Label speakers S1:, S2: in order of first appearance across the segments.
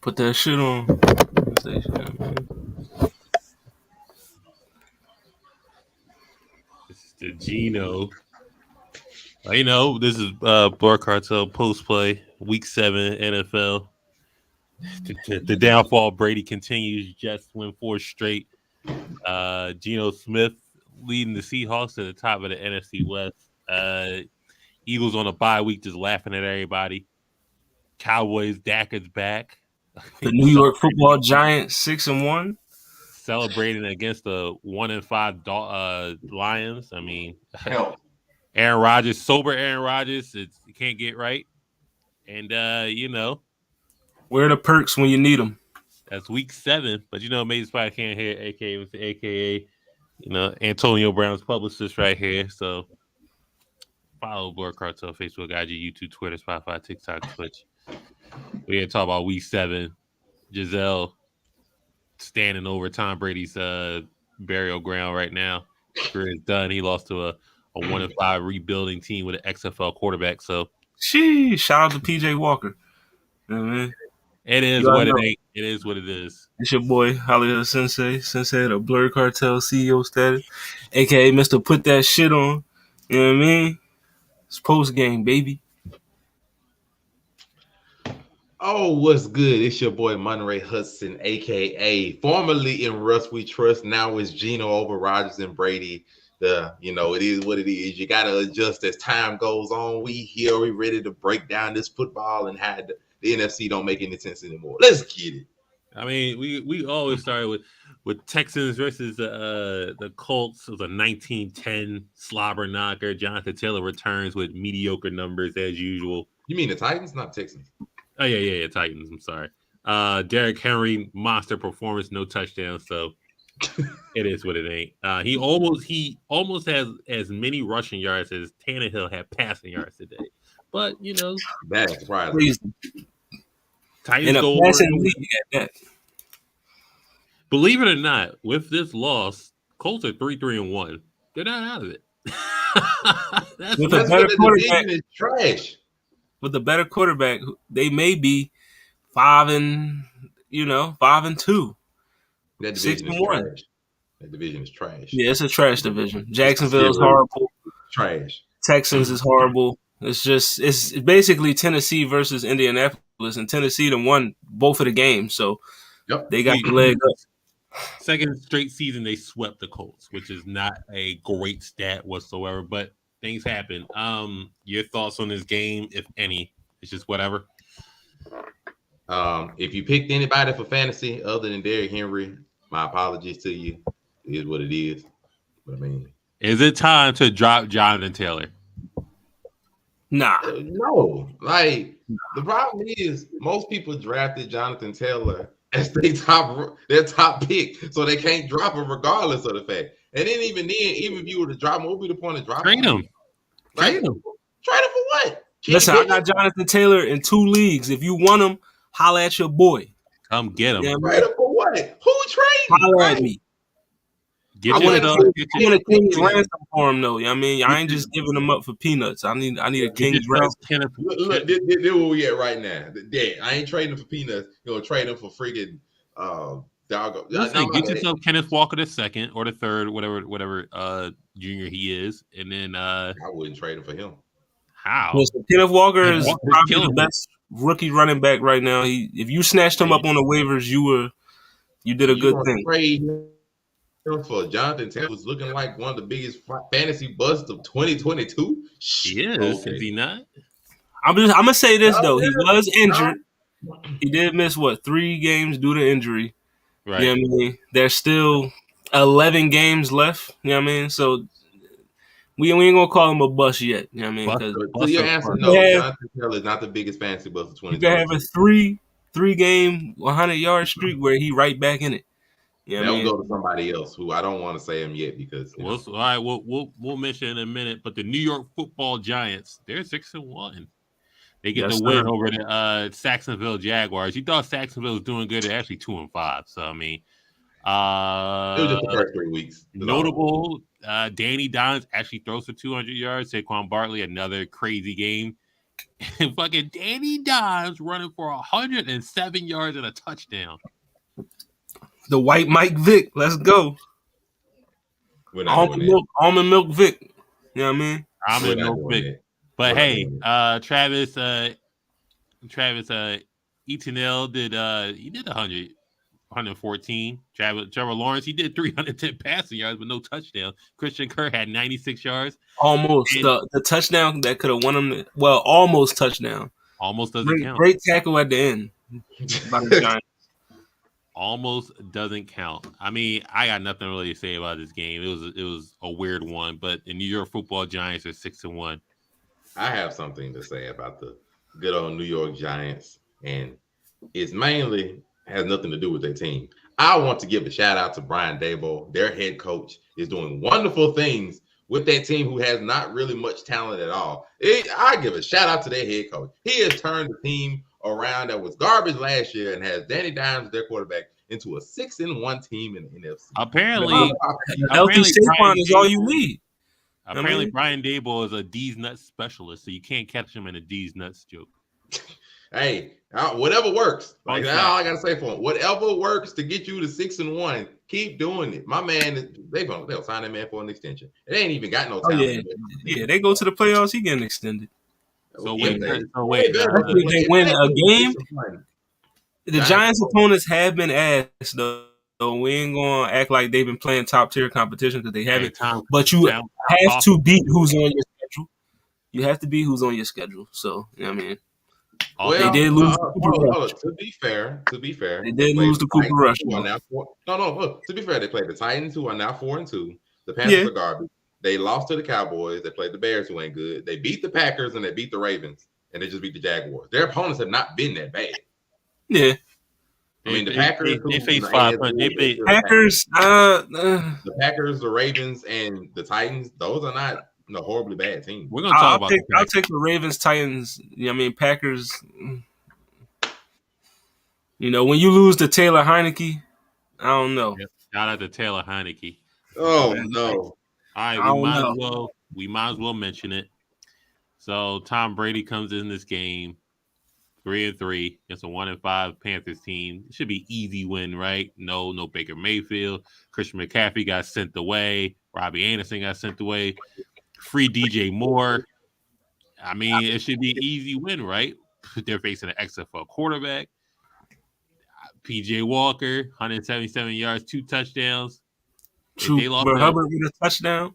S1: Put that shit on.
S2: This is the Geno. This is Blerd Cartel post play, week 7 NFL. The downfall Brady continues. Jets win 4 straight. Geno Smith leading the Seahawks to the top of the NFC West. Eagles on a bye week, just laughing at everybody. Cowboys, Dak is back.
S1: The New York Football Giants 6-1.
S2: Celebrating against the 1-5 Lions. I mean,
S3: Help.
S2: Aaron Rodgers, sober Aaron Rodgers, you can't get right. And
S1: where are the perks when you need them?
S2: That's week 7, but maybe Spy can't hear AKA Antonio Brown's publicist right here. So follow Blerd Cartel, Facebook, IG, YouTube, Twitter, Spotify, TikTok, Twitch. We're gonna talk about week 7. Giselle standing over Tom Brady's burial ground right now. His career is done. He lost to a 1-5 rebuilding team with an XFL quarterback. So
S1: shout out to PJ Walker. You know what I mean?
S2: It is what it ain't. It is what it is.
S1: It's your boy, Hollywood Sensei of the Blerd Cartel CEO status, aka Mr. Put That Shit On. You know what I mean? It's post game, baby.
S3: Oh, what's good? It's your boy Monterey Hudson, aka formerly in Russ We Trust. Now it's Geno over Rodgers and Brady. It is what it is. You gotta adjust as time goes on. We ready to break down this football and how the NFC don't make any sense anymore. Let's get it.
S2: I mean, we always started with Texans versus the Colts. It was a 19-10 slobber knocker. Jonathan Taylor returns with mediocre numbers as usual.
S3: You mean the Titans, not Texans?
S2: Oh yeah, Titans. I'm sorry. Derrick Henry, monster performance, no touchdown. So it is what it ain't. He almost has as many rushing yards as Tannehill had passing yards today. But
S3: that's surprising.
S2: Titans go over. Believe it or not, with this loss, Colts are 3-3-1. They're not out of it.
S3: That's with a better quarterback. Is trash.
S1: With a better quarterback, they may be 5-2.
S3: That division is trash. That division is trash.
S1: Yeah, it's a trash division. Jacksonville's horrible.
S3: Trash.
S1: Texans is horrible. It's basically Tennessee versus Indianapolis, and Tennessee won both of the games, so they got the leg up.
S2: Second straight season they swept the Colts, which is not a great stat whatsoever, but things happen. Your thoughts on this game, if any? It's just whatever.
S3: If you picked anybody for fantasy other than Derrick Henry, my apologies to you. It is what it is. But I mean,
S2: is it time to drop Jonathan Taylor?
S1: Nah.
S3: No. Like, the problem is most people drafted Jonathan Taylor as their top pick, so they can't drop him regardless of the fact. And then even if you were to drop him, what would be the point of dropping
S2: him?
S3: Trade him. Trade him for what?
S1: Listen, I got Jonathan Taylor in 2 leagues. If you want him, holla at your boy.
S2: Come get him.
S3: Yeah, trade him for what? Who trade?
S1: Holla at me.
S2: I
S1: want a king's ransom for him, though. I mean, I ain't just giving him up for peanuts. I need a king's ransom.
S3: Look, this where we at right now. I ain't trading him for peanuts. You're gonna trade him for freaking dog.
S2: Get yourself Kenneth Walker the second or the third, whatever junior he is, and then I
S3: wouldn't trade him for him.
S2: How?
S1: Listen, Kenneth Walker is probably the best rookie running back right now. If you snatched him up on the waivers, you did a good thing.
S3: Trade for Jonathan Taylor was looking like one of the biggest fantasy busts of 2022.
S2: He is. Is he not?
S1: I'm gonna say this though. He was injured. He did miss 3 games due to injury.
S2: Right.
S1: You know what I mean? There's still 11 games left. You know what I mean? So we ain't gonna call him a bust yet. You know what I mean?
S3: So your answer no. Jonathan Taylor is not the biggest fantasy bust of 2022.
S1: You can have a 3 game 100-yard streak where he right back in it.
S3: Yeah, they'll go to somebody else who I don't want to say him yet because
S2: all right, we'll mention in a minute. But the New York Football Giants, they're 6-1. They get the win over the Jacksonville Jaguars. You thought Jacksonville was doing good. They're actually 2-5. So I mean,
S3: it was just the first 3 weeks.
S2: Notable. Danny Dimes actually throws for 200 yards. Saquon Barkley, another crazy game. And fucking Danny Dimes running for 107 yards and a touchdown.
S1: The white Mike Vick. Let's go.
S3: We're not doing that.
S1: Almond milk Vick. You know what I mean?
S2: I'm
S3: We're
S2: in
S3: not
S2: no
S3: doing
S2: big.
S3: that.
S2: But
S3: We're not
S2: hey,
S3: doing
S2: Travis Etienne did he did 114. Trevor Lawrence, he did 310 passing yards but no touchdown. Christian Kirk had 96 yards.
S1: Almost
S2: And
S1: the touchdown that could have won him. Well, almost touchdown.
S2: almost doesn't count.
S1: Great tackle at the end by the Giants.
S2: Almost doesn't count. I mean, I got nothing really to say about this game. It was a weird one, but the New York Football Giants are 6-1.
S3: I have something to say about the good old New York Giants, and it's mainly has nothing to do with their team. I want to give a shout out to Brian Daboll. Their head coach is doing wonderful things with that team who has not really much talent at all. I give a shout out to their head coach. He has turned the team around that was garbage last year and has Danny Dimes, their quarterback, into a 6-1 team in the NFC.
S2: Apparently,
S1: Healthy Saquon is all you need.
S2: Apparently, Brian Daboll is a D's nuts specialist, so you can't catch him in a D's nuts joke.
S3: Hey, whatever works. Like that's all I gotta say for him. Whatever works to get you to 6-1, keep doing it. My man, they'll sign that man for an extension. It ain't even got no talent.
S1: Yeah, they go to the playoffs. He getting extended.
S2: So
S1: wait,
S2: they
S1: win a game. The Giants' opponents have been asked though. So we ain't gonna act like they've been playing top tier competition because they haven't. But you have to beat who's on your schedule. You have to beat who's on your schedule. So you know what I mean.
S3: Well,
S1: they did lose.
S3: To be fair,
S1: they did lose to Cooper Rush.
S3: To be fair, they played the Titans, who are now 4-2. The Panthers are garbage. They lost to the Cowboys. They played the Bears, who ain't good. They beat the Packers and they beat the Ravens, and they just beat the Jaguars. Their opponents have not been that bad.
S1: Yeah.
S3: I mean, the Packers.
S2: They faced 500.
S1: Packers.
S3: The Packers, the Ravens, and the Titans. Those are not horribly bad teams.
S2: We're gonna talk about.
S1: I'll take the Ravens, Titans. I mean, Packers. You know, when you lose to Taylor Heineke, I don't know.
S2: Yep. Shout out to Taylor Heineke.
S3: Oh no!
S2: All right, we might as well mention it. So Tom Brady comes in this game 3-3 against a 1-5 Panthers team. It should be easy win, right? No Baker Mayfield. Christian McCaffrey got sent away. Robbie Anderson got sent away. Free DJ Moore. I mean, it should be an easy win, right? They're facing an XFL quarterback. PJ Walker, 177 yards, 2 touchdowns.
S1: Hubbard with a touchdown.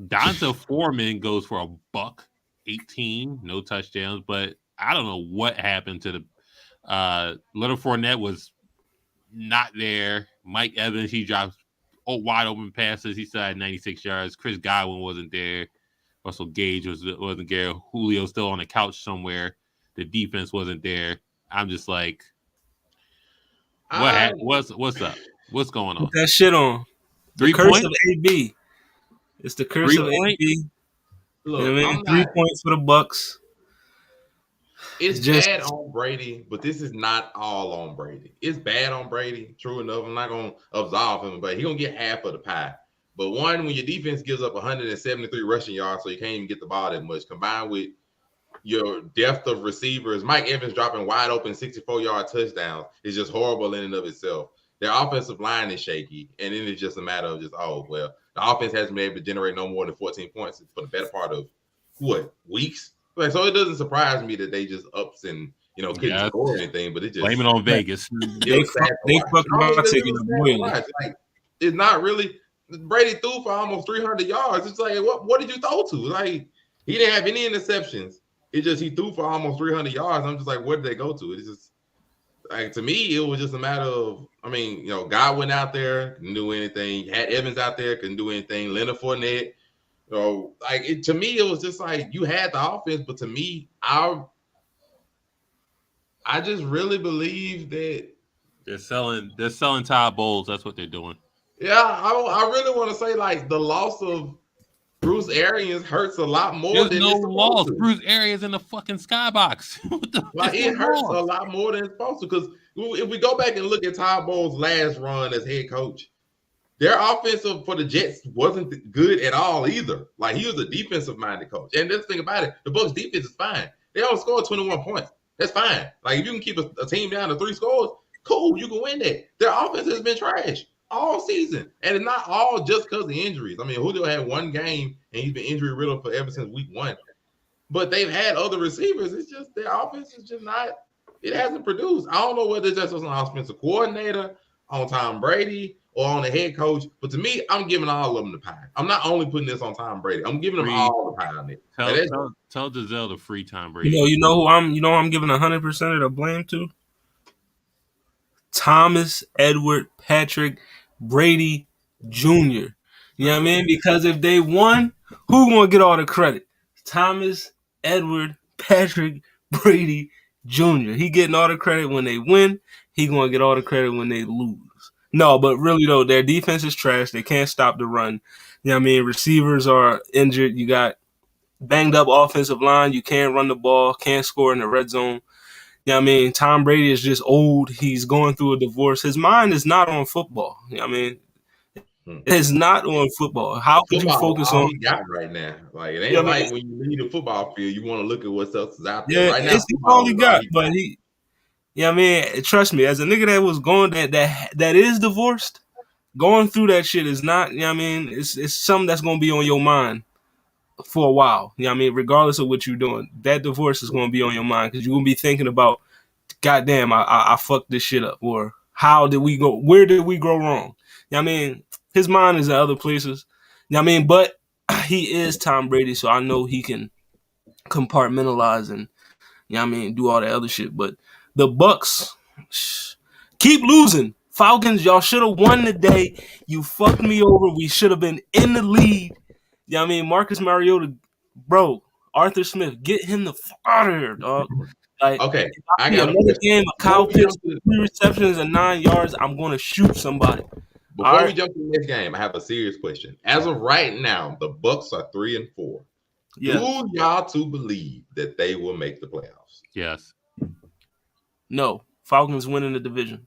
S2: Donta Foreman goes for $118, no touchdowns, but I don't know what happened to the Little Fournette was not there. Mike Evans, he dropped wide open passes. He still had 96 yards. Chris Godwin wasn't there. Russell Gage wasn't there. Julio still on the couch somewhere. The defense wasn't there. I'm just like, what's up? What's going on?
S1: Put that shit on. The curse of AB. It's the curse of AB.
S3: Look,
S1: you know what I mean? 3 points for the Bucks.
S3: It's just bad on Brady, but this is not all on Brady. It's bad on Brady. True enough. I'm not going to absolve him, but he's going to get half of the pie. But when your defense gives up 173 rushing yards, so you can't even get the ball that much, combined with your depth of receivers, Mike Evans dropping wide open 64-yard touchdowns is just horrible in and of itself. Their offensive line is shaky, and then it's just a matter of just, the offense hasn't been able to generate no more than 14 points for the better part of, weeks? Like, so it doesn't surprise me that they just ups and, couldn't score anything, but it just...
S2: Blame it on Vegas.
S1: They fucking about taking the boiling.
S3: Like, it's not really... Brady threw for almost 300 yards. It's like, what did you throw to? Like, he didn't have any interceptions. It just, he threw for almost 300 yards. I'm just like, where did they go to? It's just... Like, to me, it was just a matter of, Godwin out there, couldn't do anything. Had Evans out there, couldn't do anything. Leonard Fournette. To me, it was just like you had the offense, but to me, I just really believe that
S2: they're selling Todd Bowles. That's what they're doing.
S3: Yeah, I really want to say like the loss of Bruce Arians hurts a lot more.
S2: There's
S3: than
S2: no
S3: it's
S2: loss.
S3: to.
S2: Bruce Arians in the fucking skybox.
S3: It hurts a lot more than it's supposed to. Because if we go back and look at Todd Bowles' last run as head coach, their offensive for the Jets wasn't good at all either. Like, he was a defensive-minded coach. And this thing about it, the Bucs defense is fine. They only scored 21 points. That's fine. Like if you can keep a team down to 3 scores, cool, you can win that. Their offense has been trash all season, and it's not all just because of injuries. I mean, Julio had one game and he's been injury riddled for ever since week 1. But they've had other receivers. It's just their offense is just not. It hasn't produced. I don't know whether it's just an offensive coordinator, on Tom Brady, or on the head coach. But to me, I'm giving all of them the pie. I'm not only putting this on Tom Brady. I'm giving them all the pie on it.
S2: Tell Giselle to free Tom Brady.
S1: You know who I'm giving 100% of the blame to? Thomas Edward Patrick Brady Jr. You know what I mean? Because if they won, who gonna get all the credit? Thomas Edward Patrick Brady Jr. He getting all the credit when they win. He gonna get all the credit when they lose. No, but really though, their defense is trash. They can't stop the run. You know what I mean? Receivers are injured. You got banged up offensive line. You can't run the ball. Can't score in the red zone. You know what I mean? Tom Brady is just old. He's going through a divorce. His mind is not on football. You know what I mean? It's not on football. How could you focus on
S3: he got right now? Like it ain't like when you leave the football field, you want to look at what else is out there.
S1: Yeah,
S3: right now,
S1: it's all he got. But he, you know what I mean? Trust me, as a nigga that was going that is divorced, going through that shit is not. You know what I mean? It's something that's gonna be on your mind for a while. You know what I mean? Regardless of what you're doing, that divorce is gonna be on your mind because you're gonna be thinking about, goddamn, I fucked this shit up, or how did we go? Where did we go wrong? You know what I mean? His mind is in other places. You know what I mean? But he is Tom Brady, so I know he can compartmentalize and, you know what I mean, do all that other shit. But the Bucks keep losing. Falcons, y'all should have won today. You fucked me over. We should have been in the lead. You know what I mean? Marcus Mariota, bro, Arthur Smith, get him the fuck out of here, dog. Like,
S3: okay,
S1: I got another game of Kyle Pitts, 3 receptions and 9 yards. I'm going to shoot somebody.
S3: Before we jump to the next game, I have a serious question. As of right now, the Bucks are 3-4. Yeah. Do y'all two believe that they will make the playoffs?
S2: Yes.
S1: No. Falcons winning the division.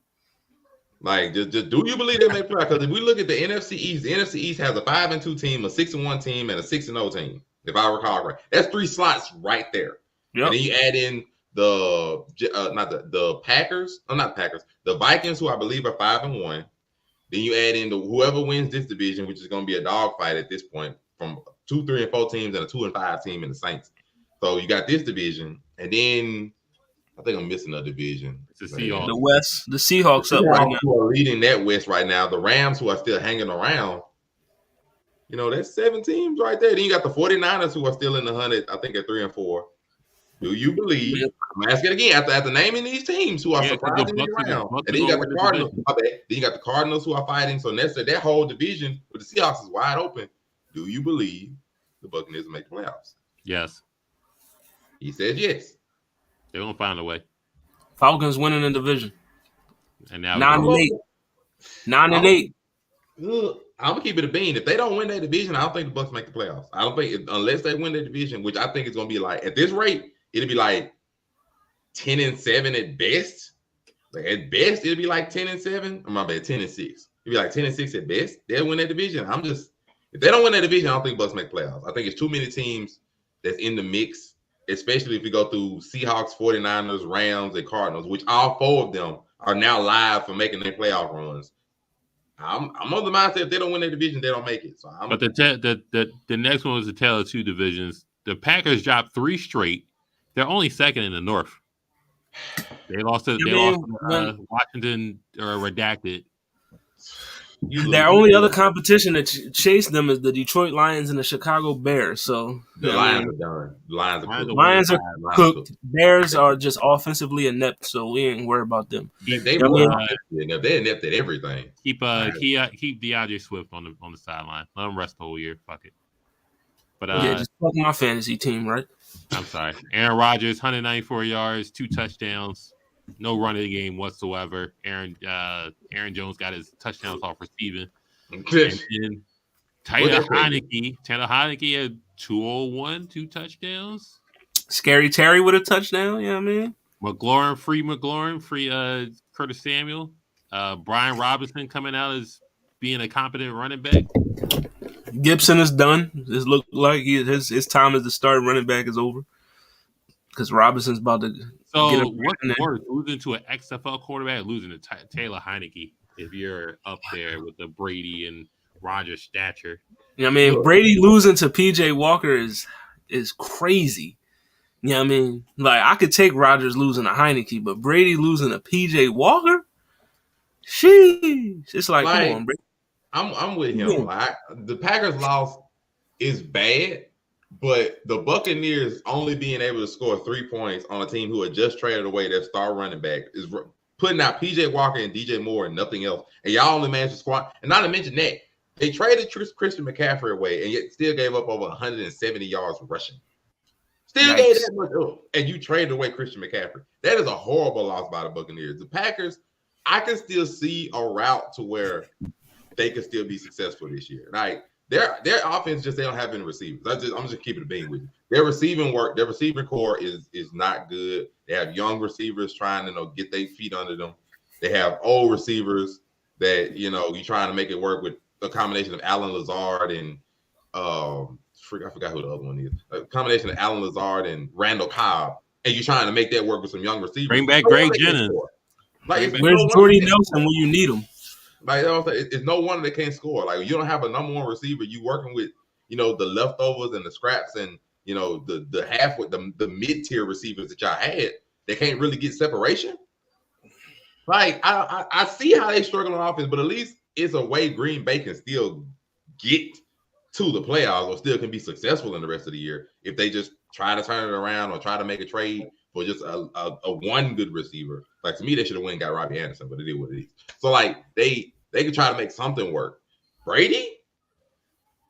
S3: Like, just do you believe they make the playoffs? Because if we look at the NFC East, the NFC East has a 5-2 team, a 6-1 team, and a 6-0 team. If I recall right, that's 3 slots right there. Yep. And then you add in the Packers, not Packers, the Vikings, who I believe are 5-1. Then you add in whoever wins this division, which is going to be a dogfight at this point, from 2, 3, and 4 teams and a 2 and 5 team in the Saints. So you got this division, and then I think I'm missing a division.
S2: It's the Seahawks.
S1: The West, the Seahawks up right now.
S3: Who are leading that West right now? The Rams, who are still hanging around. You know, that's 7 teams right there. Then you got the 49ers, who are still in the hunt. I think at 3-4. Do you believe? I'm asking again after naming these teams who are surprisingly around, and then you got the Cardinals. Then you got the Cardinals who are fighting. So that's that whole division with the Seahawks is wide open. Do you believe the Buccaneers will make the playoffs?
S2: Yes.
S3: He says yes.
S2: They're gonna find a way.
S1: Falcons winning the division.
S2: And now
S1: 9-8. 9-8.
S3: I'm gonna keep it a bean. If they don't win that division, I don't think the Bucs make the playoffs. I don't think unless they win that division, which I think is gonna be like at this rate. It'll be like 10-7 at best. Like at best, it'll be like 10-7. Oh, my bad, 10-6. It'll be like 10-6 at best. They'll win that division. If they don't win that division, I don't think Bucks make playoffs. I think it's too many teams that's in the mix, especially if we go through Seahawks, 49ers, Rams, and Cardinals, which all 4 of them are now live for making their playoff runs. I'm on the mindset if they don't win that division, they don't make it. So
S2: but the next one was the tale of 2 divisions. The Packers dropped 3 straight. They're only second in the North. They lost to Washington or redacted.
S1: Their only other competition that chased them is the Detroit Lions and the Chicago Bears. So
S3: the Lions are done.
S1: Lions are cooked. Bears are just offensively inept, so we ain't worried about them.
S3: They're inept at everything.
S2: Keep DeAndre Swift on the sideline. Let him rest the whole year. Fuck it. But
S1: just fuck my fantasy team, right?
S2: I'm sorry. Aaron Rodgers, 194 yards, 2 touchdowns, no run of the game whatsoever. Aaron Jones got his touchdowns off receiving. And then Taylor Heineke had 201, 2 touchdowns.
S1: Scary Terry with a touchdown, you know what I mean?
S2: McLaurin, free Curtis Samuel. Brian Robinson coming out as being a competent running back.
S1: Gibson is done. It looked like his time as the starting running back is over. because Robinson's about to.
S2: So what's worse, losing to an XFL quarterback, or losing to Taylor Heineke? If you're up there with the Brady and Rodgers stature,
S1: I mean, Brady losing to PJ Walker is crazy. You know what I mean? Like, I could take Rodgers losing to Heineke, but Brady losing to PJ Walker? Sheesh. It's like come on, Brady.
S3: I'm with him. Like, the Packers loss is bad, but the Buccaneers only being able to score 3 points on a team who had just traded away their star running back is putting out PJ Walker and DJ Moore and nothing else. And y'all only managed to squat. And not to mention that, they traded Christian McCaffrey away and yet still gave up over 170 yards rushing. Still gave that much up. And you traded away Christian McCaffrey. That is a horrible loss by the Buccaneers. The Packers, I can still see a route to where they could still be successful this year. Like their offense, just they don't have any receivers. I'm just keeping it being with you. Their receiving core is not good. They have young receivers trying to get their feet under them. They have old receivers that you're trying to make it work with a combination of Alan Lazard and I forgot who the other one is. A combination of Alan Lazard and Randall Cobb, and you're trying to make that work with some young receivers.
S2: Bring back Greg Jennings.
S1: Like, where's Jordy Nelson when you need him?
S3: Like, it's no wonder they can't score. Like, you don't have a number one receiver. You working with, the leftovers and the scraps and, the half with the mid-tier receivers that y'all had. They can't really get separation. Like, I see how they struggle on offense, but at least it's a way Green Bay can still get to the playoffs or still can be successful in the rest of the year if they just try to turn it around or try to make a trade for just a one good receiver. Like, to me, they should have went and got Robbie Anderson, but it is what it is. So, like, they could try to make something work. Brady,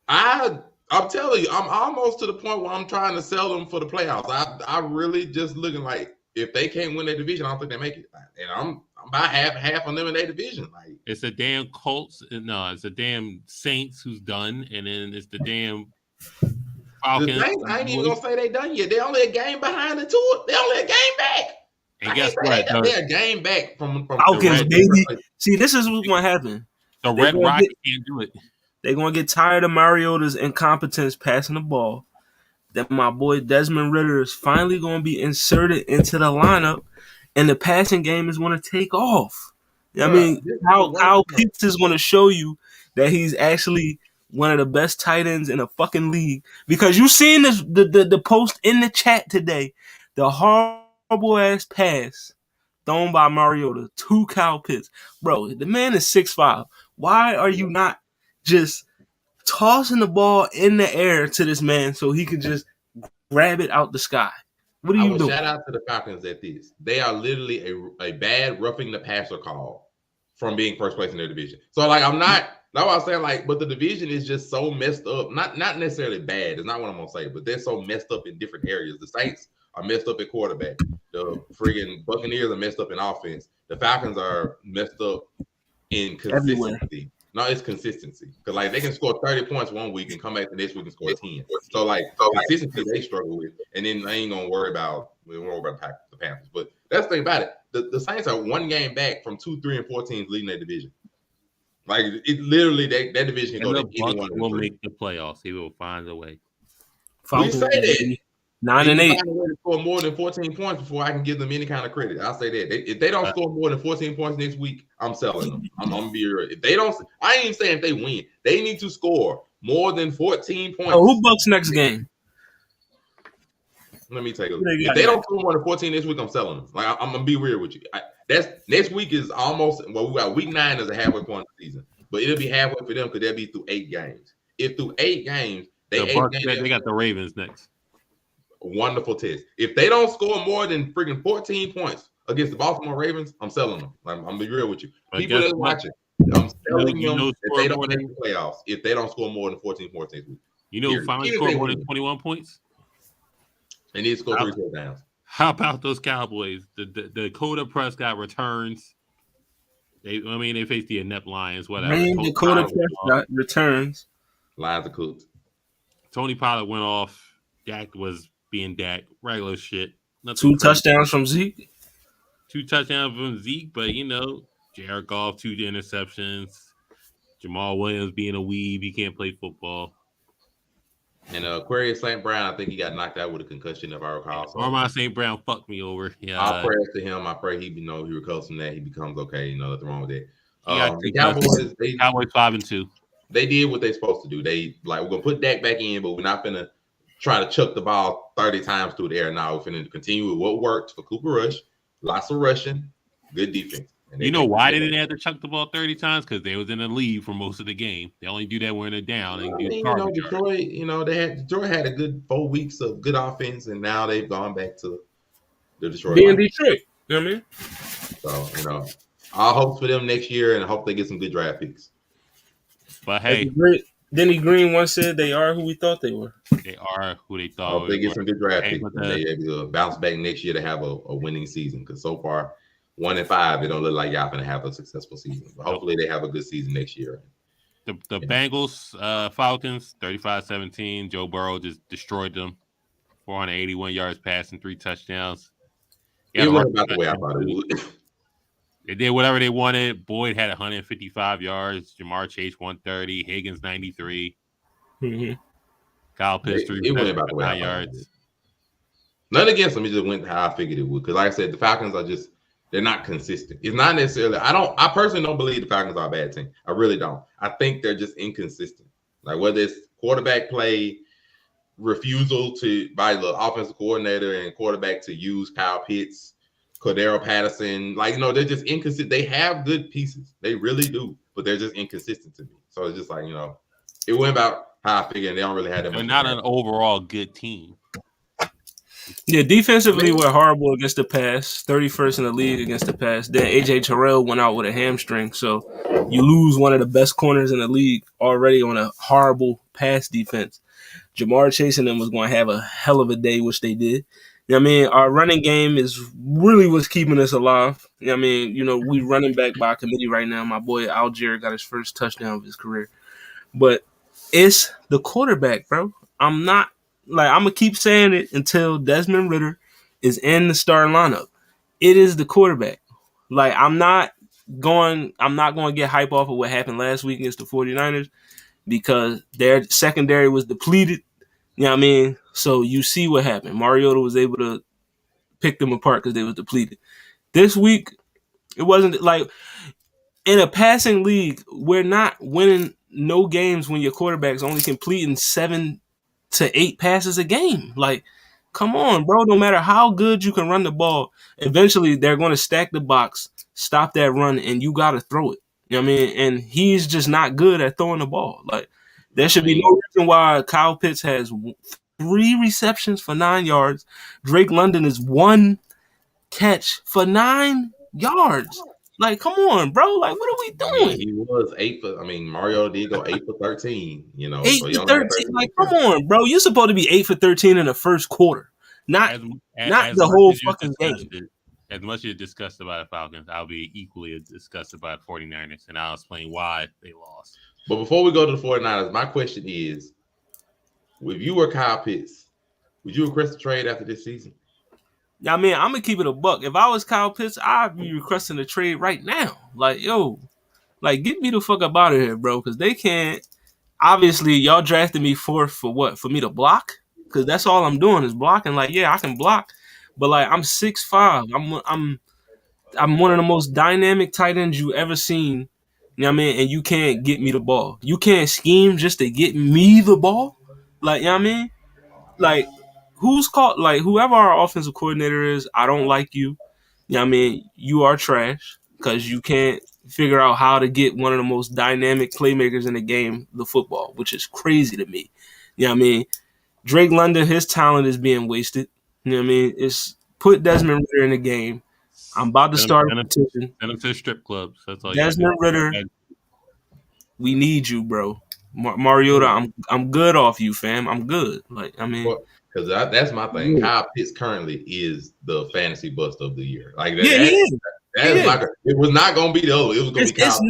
S3: I'm telling you, I'm almost to the point where I'm trying to sell them for the playoffs. I really just looking like if they can't win their division, I don't think they make it. And I'm about half on them in their division. Like,
S2: it's a damn Colts. No, it's a damn Saints who's done, and then it's the damn Falcons.
S3: I ain't even gonna say they done yet. They only a game behind the two. They only a game back.
S2: And guess what?
S3: They're a game back from
S1: Falcons, baby. See, this is what's gonna happen.
S2: The Red Rocket can't do it.
S1: They're gonna get tired of Mariota's incompetence passing the ball. Then my boy Desmond Ridder is finally gonna be inserted into the lineup, and the passing game is gonna take off. I mean, Kyle Pitts is gonna show you that he's actually one of the best tight ends in the fucking league, because you seen this the post in the chat today, the horrible ass pass thrown by Mariota to Kyle Pitts. Bro, the man is 6'5". Why are you not just tossing the ball in the air to this man so he can just grab it out the sky? What are you doing?
S3: Shout out to the Falcons at this. They are literally a bad roughing the passer call from being first place in their division. So, like, I'm not. That's what I was saying. Like, but the division is just so messed up. Not necessarily bad. It's not what I'm gonna say, but they're so messed up in different areas. The Saints are messed up at quarterback. The friggin' Buccaneers are messed up in offense. The Falcons are messed up in consistency. Everywhere. No, it's consistency. Because, like, they can score 30 points one week and come back the next week and score 10. So, consistency they struggle with. And then they ain't going to worry about the Panthers. But that's the thing about it. The Saints are one game back from 2, 3, and 4 teams leading their division. Like, it literally, that division can go to anyone.
S2: Will make the playoffs. He will find a way.
S3: We say that.
S1: 9 and 8.
S3: Score more than 14 points before I can give them any kind of credit. I'll say that. If they don't score more than 14 points next week, I'm selling them. I'm gonna be real. If they don't, I ain't even saying if they win. They need to score more than 14 points.
S1: Oh, who bucks next game?
S3: Let me take a look. If they don't score more than 14 this week, I'm selling them. Like, I'm gonna be real with you. That's next week is almost, well, we got week 9 as a halfway point of the season, but it'll be halfway for them because they'll be through 8 games. If through 8 games, they
S2: got the Ravens next.
S3: Wonderful test. If they don't score more than freaking 14 points against the Baltimore Ravens, I'm selling them. I'm gonna be real with you. People that are watching, I'm selling them that they don't make the playoffs if they don't score more than 14 points next week.
S2: You know who finally scored more than 21 points?
S3: They need to score 3 touchdowns.
S2: How about those Cowboys? The Dakota Prescott returns. They face the inept Lions. Whatever.
S1: Dakota Prescott returns.
S3: Lions are cooked.
S2: Tony Pollard went off. Dak was being Dak, regular shit.
S1: Nothing 2 touchdowns from Zeke.
S2: 2 touchdowns from Zeke, but Jared Goff 2 interceptions. Jamal Williams being a weeb, he can't play football.
S3: And Aquarius St. Brown, I think he got knocked out with a concussion, if I recall. So
S2: Armand St. Brown fucked me over. Yeah,
S3: I'll pray to him. I pray he recovers from that. He becomes okay. Nothing wrong with that.
S2: The
S3: Cowboys,
S2: Cowboys 5-2.
S3: They did what they're supposed to do. They we're gonna put Dak back in, but we're not gonna try to chuck the ball 30 times through the air. Now we're gonna continue with what worked for Cooper Rush. Lots of rushing, good defense.
S2: And you know why they didn't have to chuck the ball 30 times? Because they was in the lead for most of the game. They only do that when they're down. And
S3: Detroit had a good 4 weeks of good offense, and now they've gone back to the Detroit.
S1: Being Detroit, you know what I mean?
S3: So all hopes for them next year, and I hope they get some good draft picks.
S2: But hey,
S1: Denny Green once said they are who we thought they were.
S2: They are who they thought.
S3: Hope they get some good draft picks. They able to bounce back next year to have a winning season. Because so far, 1-5, it don't look like y'all gonna have a successful season. But hopefully, they have a good season next year.
S2: The Bengals, Falcons, 35-17. Joe Burrow just destroyed them. 481 yards passing, 3 touchdowns.
S3: It wasn't about the way I thought it would.
S2: They did whatever they wanted. Boyd had 155 yards. Jamar Chase 130. Higgins 93.
S3: Mm-hmm.
S2: Kyle Pitts 3 yards.
S3: Nothing against them. It just went how I figured it would. Because like I said, the Falcons are they're not consistent. It's not necessarily. I personally don't believe the Falcons are a bad team. I really don't. I think they're just inconsistent. Like whether it's quarterback play, refusal by the offensive coordinator and quarterback to use Kyle Pitts, Cordero Patterson, they're just inconsistent. They have good pieces, they really do, but they're just inconsistent to me. So it's just it went about how I figured. They don't really have that.
S2: They're not an overall good team.
S1: Yeah, defensively we're horrible against the pass. 31st in the league against the pass. Then AJ Terrell went out with a hamstring, so you lose one of the best corners in the league already on a horrible pass defense. Jamar Chase and them was going to have a hell of a day, which they did. You know what I mean? Our running game is really what's keeping us alive. You know what I mean? We running back by committee right now. My boy Algier got his first touchdown of his career. But it's the quarterback, bro. I'm going to keep saying it until Desmond Ridder is in the starting lineup. It is the quarterback. I'm not going to get hype off of what happened last week against the 49ers because their secondary was depleted. You know what I mean? So you see what happened. Mariota was able to pick them apart because they was depleted. This week, it wasn't in a passing league, we're not winning no games when your quarterback's only completing 7 to 8 passes a game. Come on, bro. No matter how good you can run the ball, eventually they're going to stack the box, stop that run, and you got to throw it. You know what I mean? And he's just not good at throwing the ball. There should be no reason why Kyle Pitts has 3 receptions for 9 yards. Drake London is 1 catch for 9 yards. Come on, bro. What are we doing?
S3: He was 8 for. Mario did go 8 for 13.
S1: 8 for 13. Come on, bro. You're supposed to be 8 for 13 in the first quarter, not the whole fucking game.
S2: As much as you're disgusted about the Falcons, I'll be equally disgusted about 49ers, and I'll explain why they lost.
S3: But before we go to the 49ers, my question is, if you were Kyle Pitts, would you request a trade after this season?
S1: I'm going to keep it a buck. If I was Kyle Pitts, I'd be requesting a trade right now. Get me the fuck up out of here, bro, because they can't. Obviously, y'all drafted me for what? For me to block? Because that's all I'm doing is blocking. Yeah, I can block, but I'm 6'5". I'm one of the most dynamic tight ends you ever seen. You know what I mean? And you can't get me the ball. You can't scheme just to get me the ball. You know what I mean? Who's called? Whoever our offensive coordinator is, I don't like you. You know what I mean? You are trash because you can't figure out how to get one of the most dynamic playmakers in the game, the football, which is crazy to me. You know what I mean? Drake London, his talent is being wasted. You know what I mean? It's put Desmond Ridder in the game. I'm about to start a petition.
S2: Send him to strip clubs. That's all.
S1: Desmond Ridder, we need you, bro. Mariota, I'm good off you, fam. I'm good.
S3: Because that's my thing. Kyle Pitts currently is the fantasy bust of the year.
S1: He is.
S3: It was not going to be the other. It was going to be Kyle Pitts.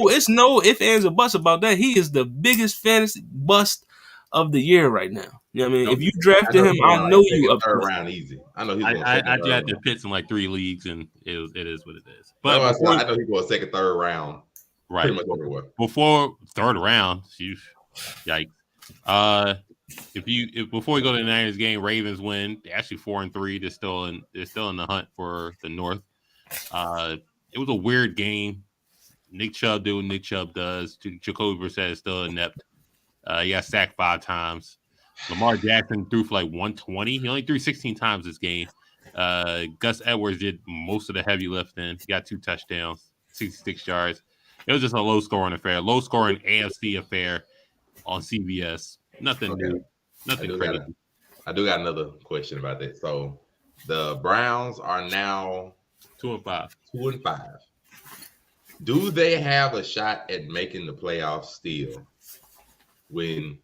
S1: It's no ifs, ands, or buts about that. He is the biggest fantasy bust of the year right now. You know what I mean? If you drafted him, I know you up
S3: third round easy. I know he's going
S2: I drafted Pitts in 3 leagues, and it is what it is. But
S3: I know he's going second, third round.
S2: Right.
S3: Pretty much everywhere.
S2: Before third round, yikes. if before we go to the Niners game, Ravens win. They're actually 4-3. They're still in the hunt for the North. It was a weird game. Nick Chubb did what Nick Chubb does. Jacoby Brissett is still inept. He got sacked 5 times. Lamar Jackson threw for like 120. He only threw 16 times this game. Gus Edwards did most of the heavy lifting. He got 2 touchdowns, 66 yards. It was just a low-scoring affair. Low-scoring AFC affair on CBS. Nothing new. Nothing crazy.
S3: I do got another question about that. So the Browns are now
S2: 2-5.
S3: 2-5. Do they have a shot at making the playoffs still when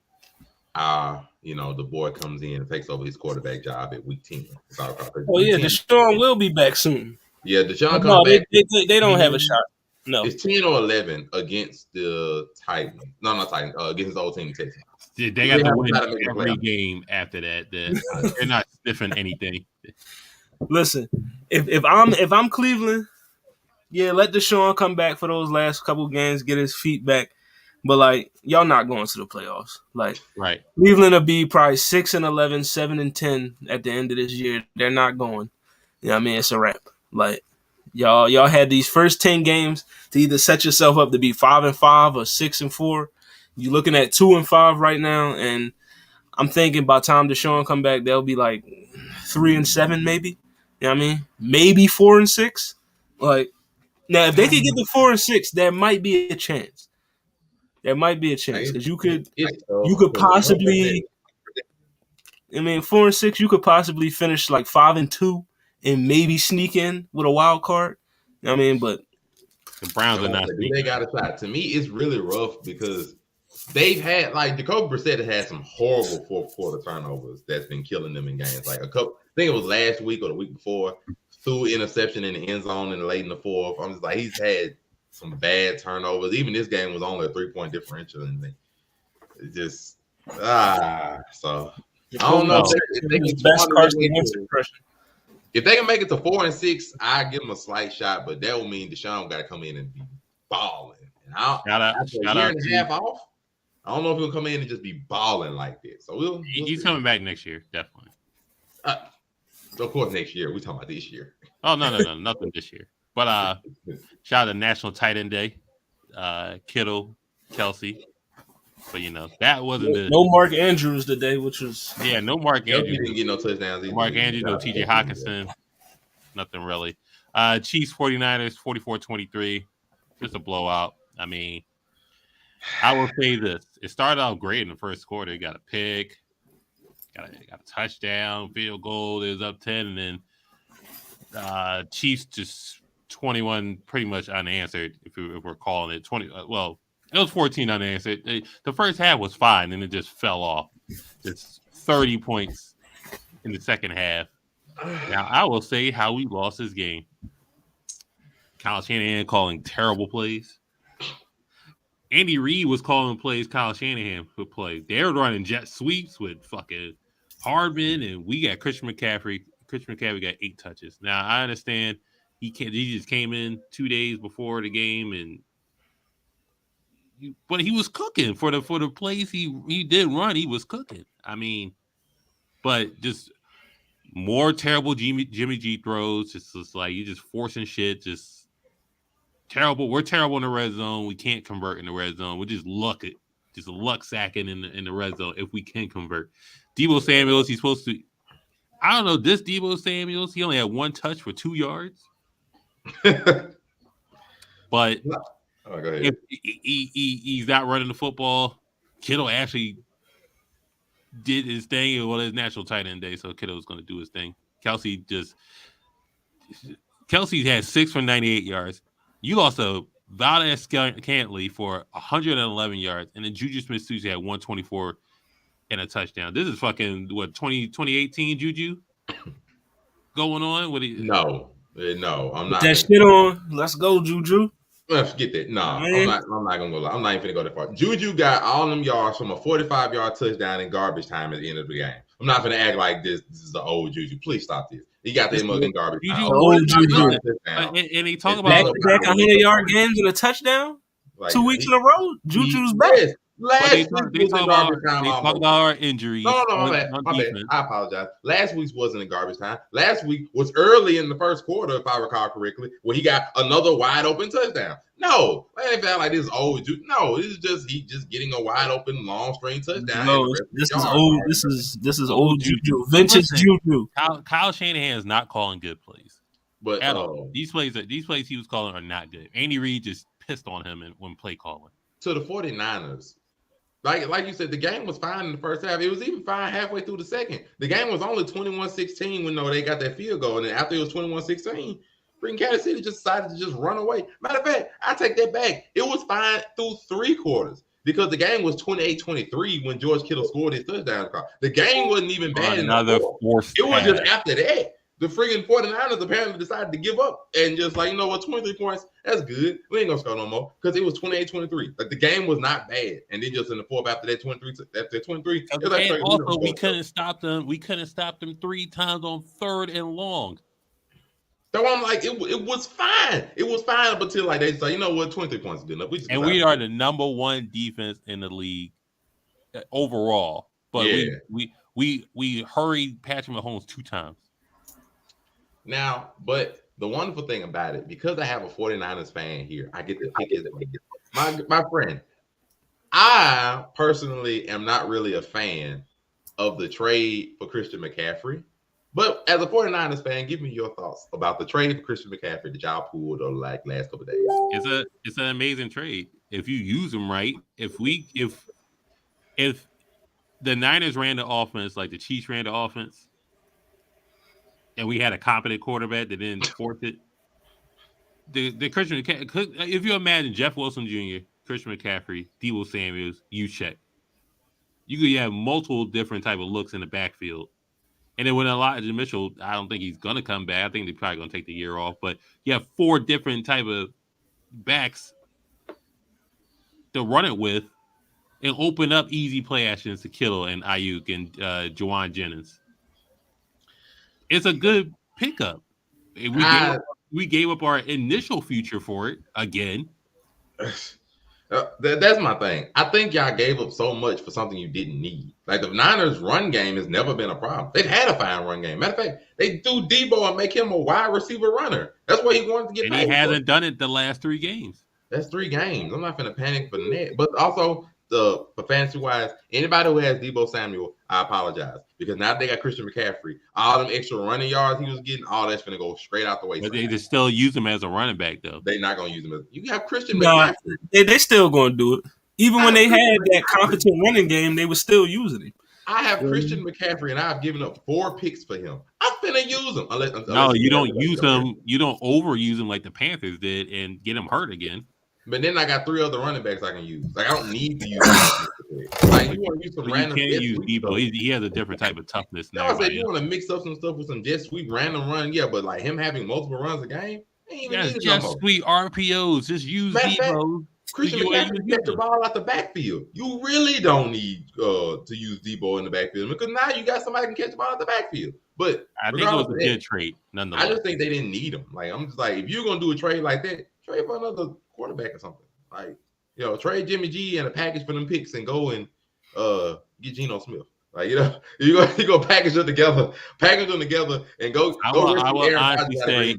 S3: the boy comes in and takes over his quarterback job at week 10?
S1: Oh yeah, Deshaun will be back soon.
S3: Yeah, Deshaun comes back.
S1: They don't have a shot. No.
S3: It's 10 or 11 against the Titans. No, not Titans. Against the old team, Texans.
S2: Yeah, they got to win every game after that. They're not sniffing anything.
S1: Listen, if I'm Cleveland, yeah, let Deshaun come back for those last couple games, get his feet back. But like, y'all not going to the playoffs. Like,
S2: right?
S1: Cleveland will be probably 6-11, 7-10 at the end of this year. They're not going. You know what I mean? It's a wrap. Like, y'all had these first 10 games to either set yourself up to be 5-5 or 6-4. You're looking at 2-5 right now, and I'm thinking by the time Deshaun come back, they'll be like 3-7 maybe. You know what I mean? Maybe 4-6. Like, now if they could get to 4-6, there might be a chance. There might be a chance because you could possibly. I mean, 4-6, you could possibly finish like 5-2 and maybe sneak in with a wild card. You know what I mean, but
S2: the Browns are not.
S3: They got a shot. To me, it's really rough because they've had Jacoby Brissett had some horrible fourth quarter turnovers that's been killing them in games. Like I think it was last week or the week before, threw interception in the end zone and late in the fourth. I'm just like, he's had some bad turnovers. Even this game was only a 3-point differential, and it just so I don't know if they can
S1: best Carson Wentz impression.
S3: If they can make it to 4-6, I give them a slight shot, but that will mean Deshaun got to come in and be balling. And after a year and a half off, I don't know if he'll come in and just be balling like this. So
S2: he's coming back next year, definitely.
S3: Of course, next year. We're talking about this year.
S2: Oh no, nothing this year. But shout out to National Tight End Day, Kittle, Kelsey. But that wasn't
S1: no Mark Andrews today, which was
S2: no Mark Andrews.
S3: He didn't get no touchdowns either.
S2: Mark Andrews, no T.J. Hawkinson, nothing really. Chiefs 49ers 44-23, just a blowout. I mean, I will say this: it started out great in the first quarter. It got a pick, got a touchdown, field goal. It was up 10, and then Chiefs just 21, pretty much unanswered. If we're calling it 20, it was 14 unanswered. The first half was fine, and it just fell off. Just 30 points in the second half. Now, I will say how we lost this game. Kyle Shanahan calling terrible plays. Andy Reid was calling plays Kyle Shanahan would play. They were running jet sweeps with fucking Hardman, and we got Christian McCaffrey. Christian McCaffrey got 8 touches. Now, I understand he just came in 2 days before the game, but he was cooking for the plays he did run. He was cooking. I mean, but just more terrible Jimmy G throws. Just like you just forcing shit. Just terrible. We're terrible in the red zone. We can't convert in the red zone. We just luck sacking in the red zone if we can convert. Deebo Samuels, he's supposed to. I don't know. This Deebo Samuels, he only had 1 touch for 2 yards. But if he's not running the football, Kittle actually did his thing. Well, it's National Tight End Day, so Kittle was going to do his thing. Kelsey had 6 for 98 yards. You lost to Valdez-Scantling for 111 yards, and then Juju Smith-Schuster had 124 and a touchdown. This is fucking 2018 Juju going on.
S3: No, I'm not.
S1: Put that shit on. Let's go, Juju.
S3: Forget that. No, I'm not gonna go. I'm not even gonna go that far. Juju got all them yards from a 45-yard touchdown in garbage time at the end of the game. I'm not gonna act like this is the old Juju. Please stop this. He got that mug in garbage time.
S2: And he talk about
S1: back 100-yard games and a touchdown. 2 weeks in a row. Juju's back.
S3: Last week was in garbage time.
S2: They talk about our injuries.
S3: No, my bad. I apologize. Last week's wasn't in garbage time. Last week was early in the first quarter, if I recall correctly, where he got another wide open touchdown. No, I ain't felt like this is old. No, this is just he just getting a wide open long string touchdown.
S1: No, this is old. This is old juju. Vintage juju.
S2: Kyle Shanahan is not calling good plays.
S3: But
S2: at all. These plays he was calling are not good. Andy Reid just pissed on him when play calling.
S3: To the 49ers. Like you said, the game was fine in the first half. It was even fine halfway through the second. The game was only 21-16 when they got that field goal. And then after it was 21-16, freaking Kansas City just decided to just run away. Matter of fact, I take that back. It was fine through 3 quarters because the game was 28-23 when George Kittle scored his touchdown call. The game wasn't even bad.
S2: Another forced.
S3: It was just after that. The freaking 49ers apparently decided to give up and just 23 points, that's good. We ain't gonna score no more because it was 28-23. Like the game was not bad. And then just in the fourth after that 23,
S2: and also we couldn't stop them. We couldn't stop them 3 times on 3rd and long.
S3: So I'm like, it was fine. It was fine up until they say, you know what, 23 points is good enough.
S2: We are the number 1 defense in the league overall. But we hurried Patrick Mahomes 2 times.
S3: Now, but the wonderful thing about it, because I have a 49ers fan here, I get to pick his my friend. I personally am not really a fan of the trade for Christian McCaffrey. But as a 49ers fan, give me your thoughts about the trade for Christian McCaffrey that y'all pulled over last couple of days.
S2: It's an amazing trade if you use them right. If the Niners ran the offense like the Chiefs ran the offense, and we had a competent quarterback that didn't force it. The Christian McCaffrey, if you imagine Jeff Wilson Jr., Christian McCaffrey, Deebo Samuels, check. You could have multiple different type of looks in the backfield. And then with Elijah Mitchell, I don't think he's going to come back. I think they're probably going to take the year off. But you have 4 different type of backs to run it with and open up easy play actions to Kittle and Ayuk and Juwan Jennings. It's a good pickup. We gave up our initial future for it again.
S3: That's my thing. I think y'all gave up so much for something you didn't need. Like the Niners' run game has never been a problem. They've had a fine run game. Matter of fact, they do Deebo and make him a wide receiver runner. That's what he wanted to get.
S2: And he hasn't done it the last 3 games.
S3: That's 3 games. I'm not going to panic for that. But also, for fantasy wise, anybody who has Deebo Samuel, I apologize because now they got Christian McCaffrey. All them extra running yards he was getting, all that's going to go straight out the way.
S2: But they just still use him as a running back, though.
S3: They're not going to use him as. You have Christian McCaffrey.
S1: They still going to do it. Even when they had that competent running game, they were still using him.
S3: I have Christian McCaffrey, and I've given up 4 picks for him. I'm finna use him.
S2: No, you don't use him. You don't overuse him like the Panthers did and get him hurt again.
S3: But then I got 3 other running backs I can use. Like I don't need to use. Like you want to use some random.
S2: You can't use Deebo. He has a different type of toughness now.
S3: I said you want to mix up some stuff with some jet sweep random run, yeah. But like him having multiple runs a game,
S2: just sweet RPOs. Just use Deebo.
S3: Christian McCaffrey get the ball out the backfield. You really don't need to use Deebo in the backfield because now you got somebody who can catch the ball out the backfield. But
S2: I think it was a good trade, nonetheless.
S3: I just think they didn't need him. Like I'm just like, if you're gonna do a trade like that, trade for another quarterback or something. Like, trade Jimmy G and a package for them picks and go and get Geno Smith. Like, you go package them together and go.
S2: I will honestly say,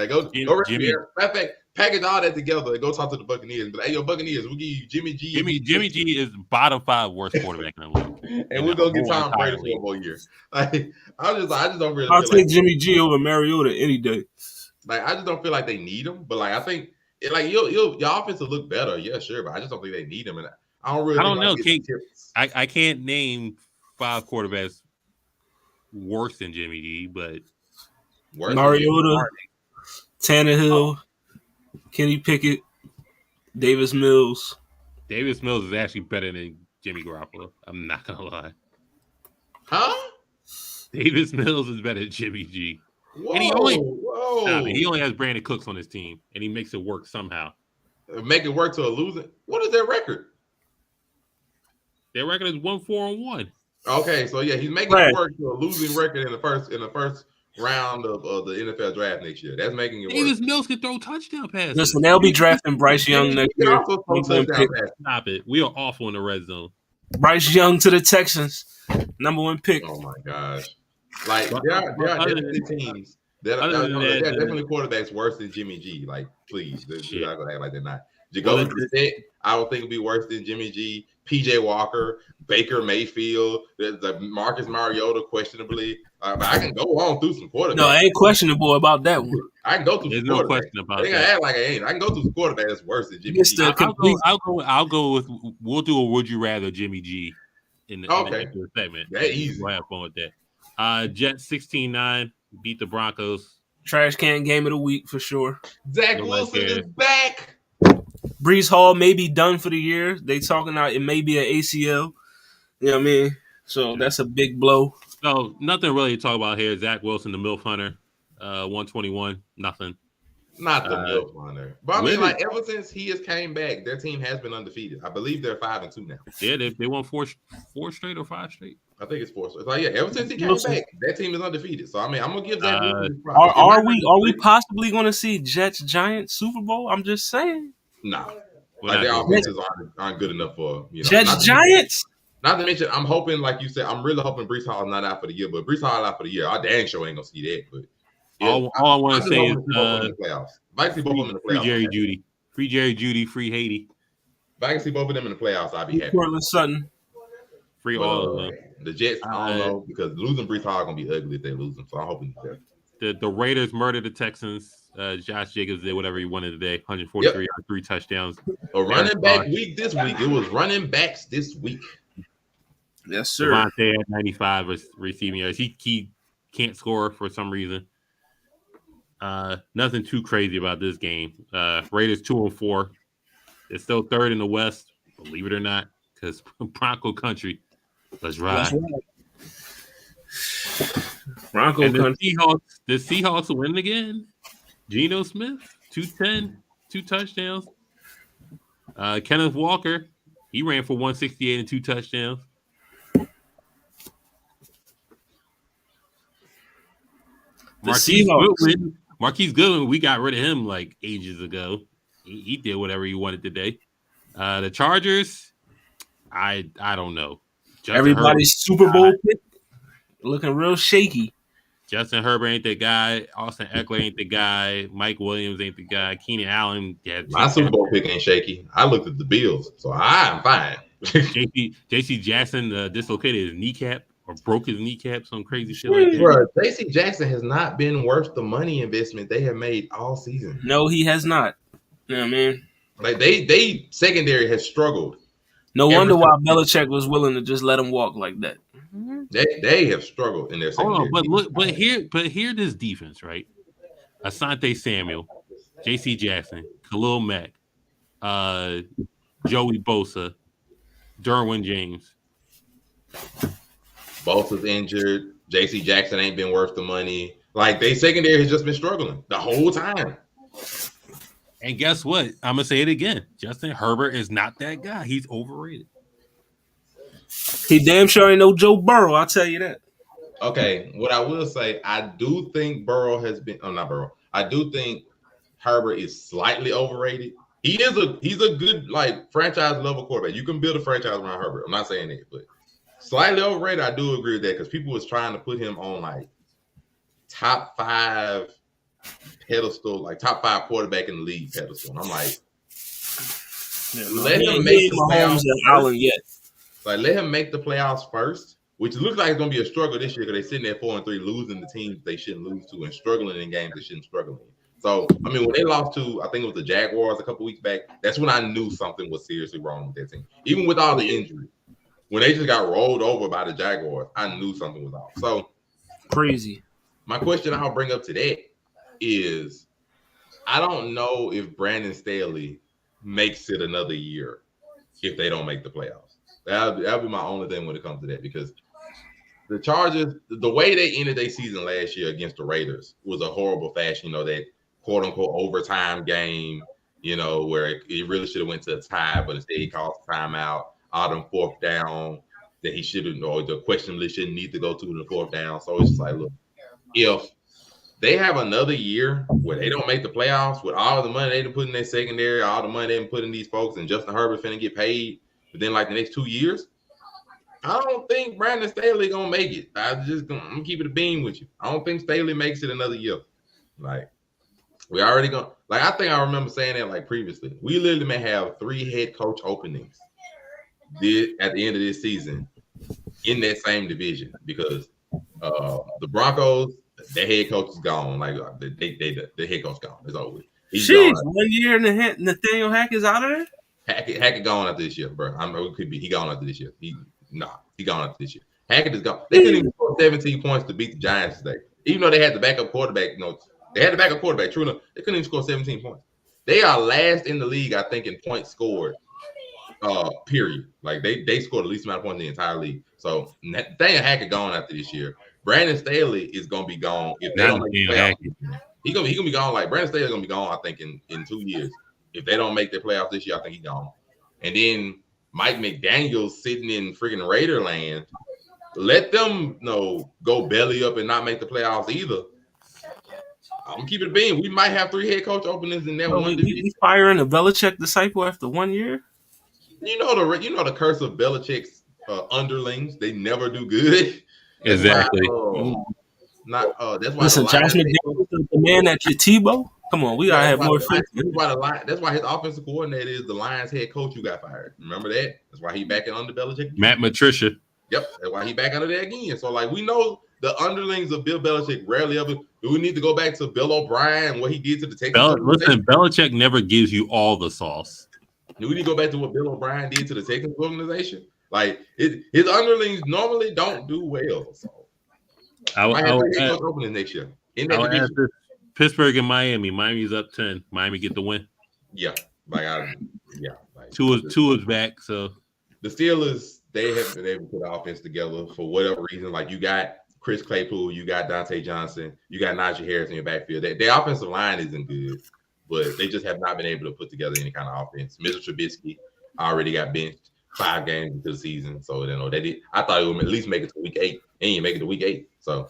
S3: go Jimmy. Matter of fact, package all that together and go talk to the Buccaneers. But hey, Buccaneers, we'll give you Jimmy G.
S2: Jimmy G is bottom 5 worst quarterback in the league.
S3: And we're gonna get Tom Brady for 1 more year. Like, I just don't really.
S1: I'll take Jimmy G over Mariota any day.
S3: Like, I just don't feel like they need him. But like, I think your offense will look better. Yeah, sure. But I just don't think they need him. And I don't know.
S2: I can't name 5 quarterbacks worse than Jimmy G, but
S1: Mariota, Tannehill, Kenny Pickett, Davis Mills.
S2: Davis Mills is actually better than Jimmy Garoppolo. I'm not gonna lie.
S3: Huh?
S2: Davis Mills is better than Jimmy G.
S3: Whoa,
S2: and he only has Brandon Cooks on his team, and he makes it work somehow.
S3: Make it work to a losing. What is their record?
S2: Their record is 1-4-1.
S3: Okay, so yeah, he's making it work to a losing record in the first round of the NFL draft next year. That's making it worse.
S2: Davis Mills can throw touchdown passes.
S1: Listen, they'll be drafting Bryce Young next year.
S3: Also throw touchdown passes.
S2: Stop it. We are awful in the red zone.
S1: Bryce Young to the Texans, #1 pick.
S3: Oh my gosh! Like there are definitely teams that are definitely quarterbacks worse than Jimmy G. Like, please, you're not gonna act like they're not. Jacoby Brissett, I would think would be worse than Jimmy G. PJ Walker, Baker Mayfield, the Marcus Mariota, questionably. But I can go on through some quarterbacks.
S1: No, I ain't questionable about that one.
S3: I can go through some quarterbacks.
S2: Question about
S3: that. Act like I ain't. I can go through some quarterbacks that's worse than Jimmy G.
S2: I'll go with. We'll do a would you rather Jimmy G in the segment.
S3: That easy.
S2: We'll have fun with that. Jets 16-9 beat the Broncos.
S1: Trash can game of the week for sure.
S3: Zach Wilson is back.
S1: Breece Hall may be done for the year. They talking about it may be an ACL. You know what I mean? So that's a big blow.
S2: So nothing really to talk about here. Zach Wilson, the MILF Hunter, 121. Nothing.
S3: Not the MILF Hunter. But I mean, like ever since he has came back, their team has been undefeated. I believe they're 5-2 now.
S2: Yeah, they won four straight or 5 straight.
S3: I think it's 4. It's like ever since he came back, that team is undefeated. So I mean, I'm gonna give Zach Wilson.
S1: Are we possibly gonna see Jets Giants Super Bowl? I'm just saying.
S3: No, like their offenses aren't good enough for
S1: Jets Giants.
S3: Not to mention, I'm hoping, like you said, I'm really hoping Breece Hall is not out for the year. But Breece Hall out for the year, I dang sure ain't gonna see that. But
S2: all I want to say is,
S3: playoffs. If I can see both of them in the playoffs.
S2: Free Jerry Judy, free Haiti.
S3: If I can see both of them in the playoffs, I'll be happy.
S1: Portland Sutton.
S2: Free all of them.
S3: The Jets, I don't know, because losing Breece Hall gonna be ugly if they lose them. So I'm hoping
S2: the Raiders murdered the Texans. Josh Jacobs did whatever he wanted today. 143 yards, 3 touchdowns.
S3: A running back week this week. It was running backs this week.
S1: Yes, sir.
S2: Devontae had 95 receiving yards. He can't score for some reason. Nothing too crazy about this game. Raiders 2-4. They're still third in the West, believe it or not, because Bronco Country. Let's ride.
S1: Bronco Country.
S2: The Seahawks win again. Geno Smith, 210, 2 touchdowns. Kenneth Walker, he ran for 168 and 2 touchdowns. Marquise Goodwin, we got rid of him like ages ago. He did whatever he wanted today. The Chargers, I don't know.
S1: Everybody's Super Bowl pick looking real shaky.
S2: Justin Herbert ain't the guy. Austin Eckler ain't the guy. Mike Williams ain't the guy. Keenan Allen.
S3: My Super Bowl pick ain't shaky. I looked at the Bills, so I'm fine.
S2: J.C. Jackson dislocated his kneecap or broke his kneecap. Some crazy shit like that.
S3: Bro, J.C. Jackson has not been worth the money investment they have made all season.
S1: No, he has not. You know what I mean?
S3: Like they secondary has struggled.
S1: No wonder why Belichick was willing to just let him walk like that.
S3: They have struggled in their secondary.
S2: But here this defense, right? Asante Samuel, J.C. Jackson, Khalil Mack, Joey Bosa, Derwin James.
S3: Bosa's injured. J.C. Jackson ain't been worth the money. Like they secondary has just been struggling the whole time.
S2: And guess what? I'm gonna say it again. Justin Herbert is not that guy. He's overrated.
S1: He damn sure ain't no Joe Burrow. I'll tell you that.
S3: Okay, what I will say, I do think Burrow has been. Oh, not Burrow. I do think Herbert is slightly overrated. He's a good like franchise level quarterback. You can build a franchise around Herbert. I'm not saying that, but slightly overrated. I do agree with that because people was trying to put him on like top 5 pedestal, like top 5 quarterback in the league pedestal. And I'm like, let him make the playoffs Allen yet. Like let him make the playoffs first, which looks like it's gonna be a struggle this year because they're sitting at 4-3, losing the teams they shouldn't lose to and struggling in games they shouldn't struggle in. So I mean, when they lost to, I think it was the Jaguars a couple weeks back, that's when I knew something was seriously wrong with that team. Even with all the injuries, when they just got rolled over by the Jaguars, I knew something was off. So
S1: crazy.
S3: My question I'll bring up to that is, I don't know if Brandon Staley makes it another year if they don't make the playoffs. That'll be my only thing when it comes to that, because the Chargers, the way they ended their season last year against the Raiders was a horrible fashion. That quote unquote overtime game, where it really should have went to a tie, but instead he called timeout, out on 4th down that he shouldn't, or the questionably shouldn't need to go to in the 4th down. So it's just like, look, if they have another year where they don't make the playoffs with all the money they done put in their secondary, all the money they done put in these folks, and Justin Herbert finna get paid within like the next 2 years, I don't think Brandon Staley gonna make it. I'm gonna keep it a beam with you. I don't think Staley makes it another year. Like we already gonna like I think I remember saying that like previously. We literally may have 3 head coach openings at the end of this season in that same division because the Broncos, their head coach is gone. Like the head coach gone. It's over with. He's
S1: Jeez,
S3: gone.
S1: 1 year and Nathaniel Hackett's out of there.
S3: Hackett gone after this year, bro. I know it could be he gone after this year. He gone after this year. Hackett is gone. They couldn't even score 17 points to beat the Giants today, even though they had the backup quarterback. They had the backup quarterback. True enough, they couldn't even score 17 points. They are last in the league, I think, in points scored. Period. Like they scored the least amount of points in the entire league. So Nathaniel Hackett gone after this year. Brandon Staley is gonna be gone if they don't make the playoffs. He gonna be gone. Like Brandon Staley is gonna be gone. I think in 2 years. If they don't make the playoffs this year, I think he's gone. And then Mike McDaniel's sitting in freaking Raider land. Let them go belly up and not make the playoffs either. I'm keeping it being. We might have 3 head coach openings in that one division.
S1: We firing a Belichick disciple after 1 year.
S3: You know the curse of Belichick's underlings. They never do good.
S2: Exactly.
S3: That's why.
S1: Listen, Josh McDaniels, the man at your Tebow. Come on, we gotta have more faith.
S3: That's why his offensive coordinator is the Lions head coach who got fired. Remember that? That's why he back in under Belichick.
S2: Matt Patricia.
S3: Yep, that's why he back under there again. So like we know the underlings of Bill Belichick rarely ever. Do we need to go back to Bill O'Brien, what he did to the Texans?
S2: Listen, Belichick never gives you all the sauce.
S3: Do we need to go back to what Bill O'Brien did to the Texans organization? Like his underlings normally don't do well. So
S2: I will
S3: opening next year. In that division.
S2: Pittsburgh and Miami. Miami's up 10. Miami get the win.
S3: Yeah,
S2: Two is back. So
S3: the Steelers, they have been able to put the offense together for whatever reason. Like you got Chris Claypool, you got Dante Johnson, you got Najee Harris in your backfield. Their offensive line isn't good, but they just have not been able to put together any kind of offense. Mitchell Trubisky already got benched 5 games into the season, so they did. I thought he would at least make it to week 8, and you make it to week 8. So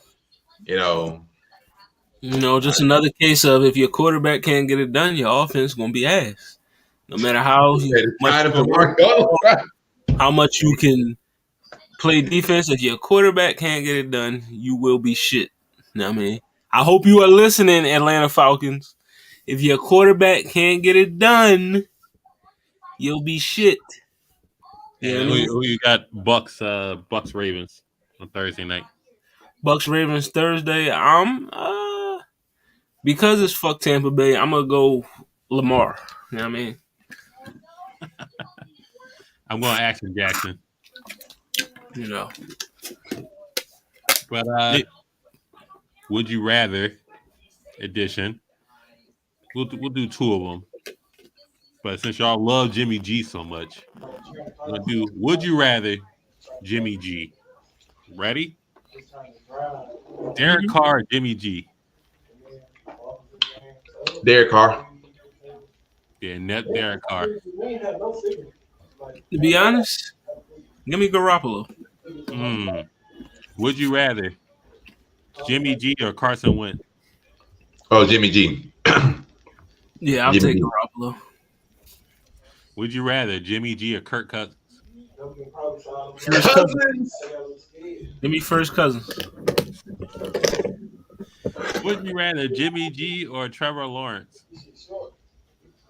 S1: just another case of if your quarterback can't get it done, your offense is gonna be ass. No matter how much you can play defense, if your quarterback can't get it done, you will be shit. You know what I mean? I hope you are listening, Atlanta Falcons. If your quarterback can't get it done, you'll be shit.
S2: Who you got? Bucks Ravens on Thursday night.
S1: Bucks Ravens Thursday. Because it's fuck Tampa Bay, I'm gonna go Lamar. You know what I mean?
S2: I'm going Action Jackson. But would you rather edition? We'll do 2 of them. But since y'all love Jimmy G so much, we'll do would you rather Jimmy G. Ready? Derek Carr, Jimmy G.
S3: Derek Carr.
S2: Yeah, net Derek Carr.
S1: To be honest, give me Garoppolo.
S2: Would you rather Jimmy G or Carson Wentz?
S3: Oh, Jimmy G.
S1: Yeah, I'll take Garoppolo.
S2: Would you rather Jimmy G or Kirk Cousins?
S1: Cousins. Give me first Cousins.
S2: Would you rather Jimmy G or Trevor Lawrence?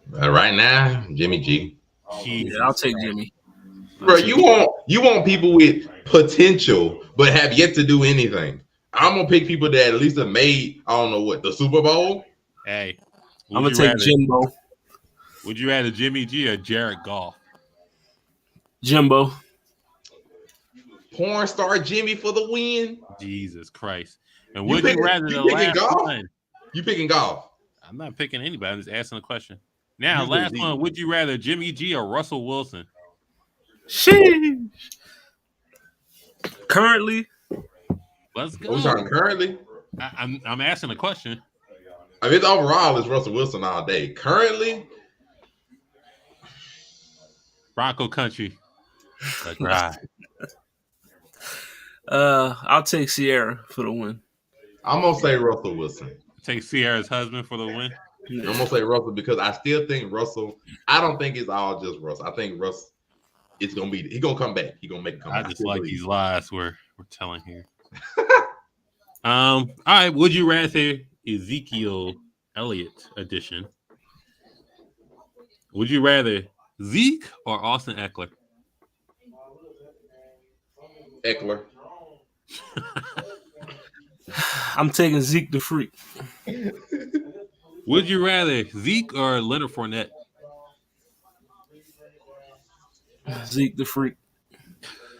S3: Right now, Jimmy G.
S1: Yeah, I'll take Jimmy.
S3: Bro, you want people with potential but have yet to do anything. I'm gonna pick people that at least have made, I don't know what, the Super Bowl.
S2: Hey,
S1: I'm gonna take Jimbo.
S2: Would you rather Jimmy G or Jared Goff?
S1: Jimbo.
S3: Porn star Jimmy for the win.
S2: Jesus Christ. And would you rather the last one?
S3: You picking Goff?
S2: I'm not picking anybody. I'm just asking a question. Now, last one. Would you rather Jimmy G or Russell Wilson?
S1: Sheesh. Currently.
S2: Let's go.
S3: I'm sorry, currently?
S2: I'm asking a question.
S3: I mean, overall, it's Russell Wilson all day. Currently?
S2: Bronco Country. Let's ride.
S1: I'll take Sierra for the win.
S3: I'm gonna say Russell Wilson.
S2: take Sierra's husband for the win.
S3: I'm gonna say Russell because I still think Russell. I don't think it's all just Russell. I think Russ. It's gonna be. He's gonna come back. He's gonna make a comeback.
S2: I just like these lies we're telling here. All right. Would you rather Ezekiel Elliott edition? Would you rather Zeke or Austin Eckler?
S3: Eckler.
S1: I'm taking Zeke the Freak.
S2: Would you rather Zeke or Leonard Fournette?
S1: Zeke the Freak.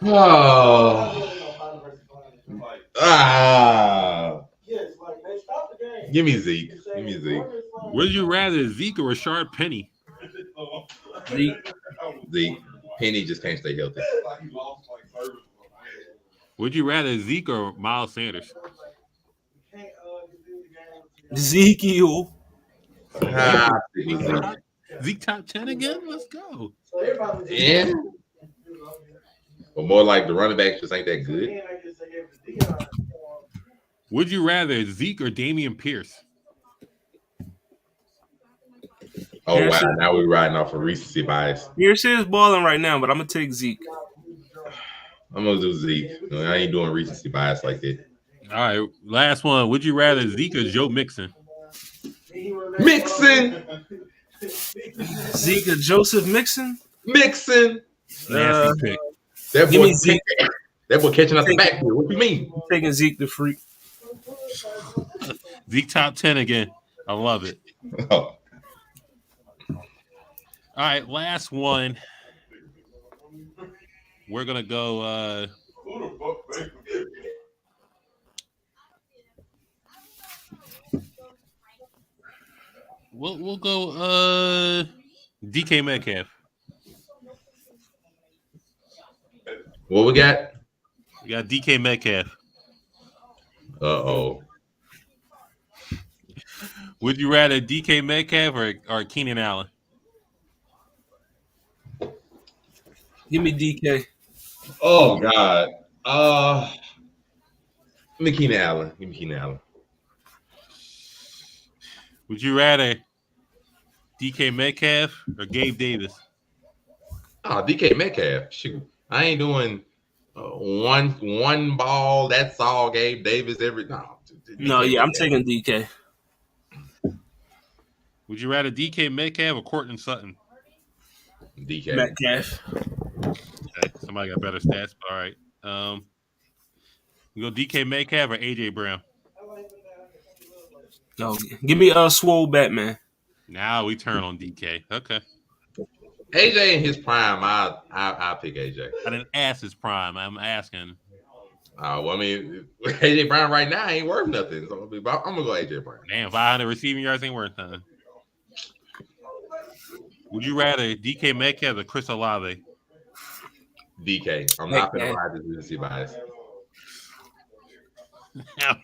S3: Oh. Give me Zeke. Give me Zeke.
S2: Would you rather Zeke or Rashard Penny?
S1: Zeke.
S3: Zeke. Penny just can't stay healthy.
S2: Would you rather Zeke or Miles Sanders?
S1: Ezekiel.
S2: Zeke top 10 again? Let's go.
S3: Yeah. But more like the running backs just ain't that good.
S2: Would you rather Zeke or Dameon Pierce?
S3: Oh, Pierce, wow. Now we're riding off of recency bias.
S1: Pierce is balling right now, but I'm going to take Zeke.
S3: I'm going to do Zeke. I ain't doing recency bias like that.
S2: All right. Last one. Would you rather Zeke or Joe Mixon?
S3: Mixon.
S1: Zeke or Joseph Mixon?
S3: Mixon.
S2: Nasty pick.
S3: That boy catching up the backfield. What you mean?
S1: I'm taking Zeke the Freak.
S2: Zeke top 10 again. I love it. Oh. All right, last one. We're gonna go. We'll go. DK Metcalf.
S3: What we got?
S2: We got DK Metcalf.
S3: Uh-oh.
S2: Would you rather DK Metcalf or Keenan Allen?
S1: Give me DK.
S3: Oh God. Give me Keenan Allen.
S2: Would you rather DK Metcalf or Gabe Davis?
S3: Oh, DK Metcalf. Shoot. I ain't doing one ball. That's all Gabe Davis
S1: I'm taking DK.
S2: Would you rather DK Metcalf or Courtland Sutton?
S3: DK
S1: Metcalf.
S2: Okay, somebody got better stats. All right. You go DK Metcalf or AJ Brown?
S1: No, give me Swole Batman.
S2: Now we turn on DK. Okay.
S3: AJ in his prime, I pick AJ.
S2: I didn't ask his prime. I'm asking.
S3: Well, I mean, AJ Brown right now ain't worth nothing. So I'm gonna go AJ Brown.
S2: Damn, 500 receiving yards ain't worth nothing. Would you rather DK Metcalf or Chris Olave?
S3: DK. I'm not gonna ride this recency bias.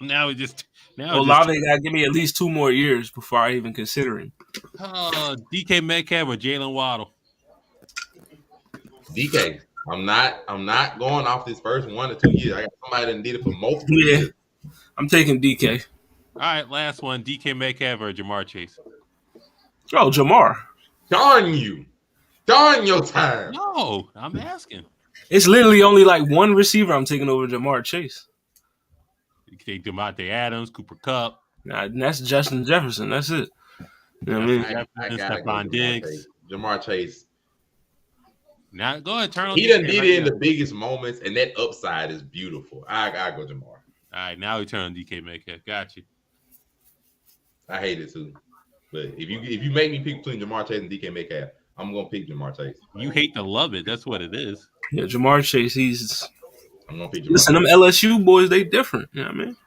S2: Now we just.
S1: Olave got to give me at least 2 more years before I even consider him.
S2: DK Metcalf or Jalen Waddle?
S3: DK. I'm not going off this first 1 or 2 years. I got somebody that did it for multiple years.
S1: I'm taking DK.
S2: All right, last one. DK Metcalf or Jamar Chase?
S1: Oh, Jamar.
S3: Darn you. Darn your time.
S2: No, I'm asking.
S1: It's literally only like one receiver I'm taking over Jamar Chase.
S2: You take Devontae Adams, Cooper Kupp.
S1: Nah, that's Justin Jefferson. That's it. You know what I mean?
S3: I gotta go
S2: Diggs.
S3: Jamar Chase.
S2: Now go ahead, turn on.
S3: He done did it in the biggest moments, and that upside is beautiful. I gotta go Jamar.
S2: All right, now we turn on DK Metcalf. Got you.
S3: I hate it too, but if you make me pick between Jamar Chase and DK Metcalf, I'm gonna pick Jamar Chase.
S2: You hate to love it. That's what it is.
S1: Yeah, Jamar Chase.
S3: I'm gonna pick Jamar.
S1: Listen, them LSU boys, they different. You know what I mean?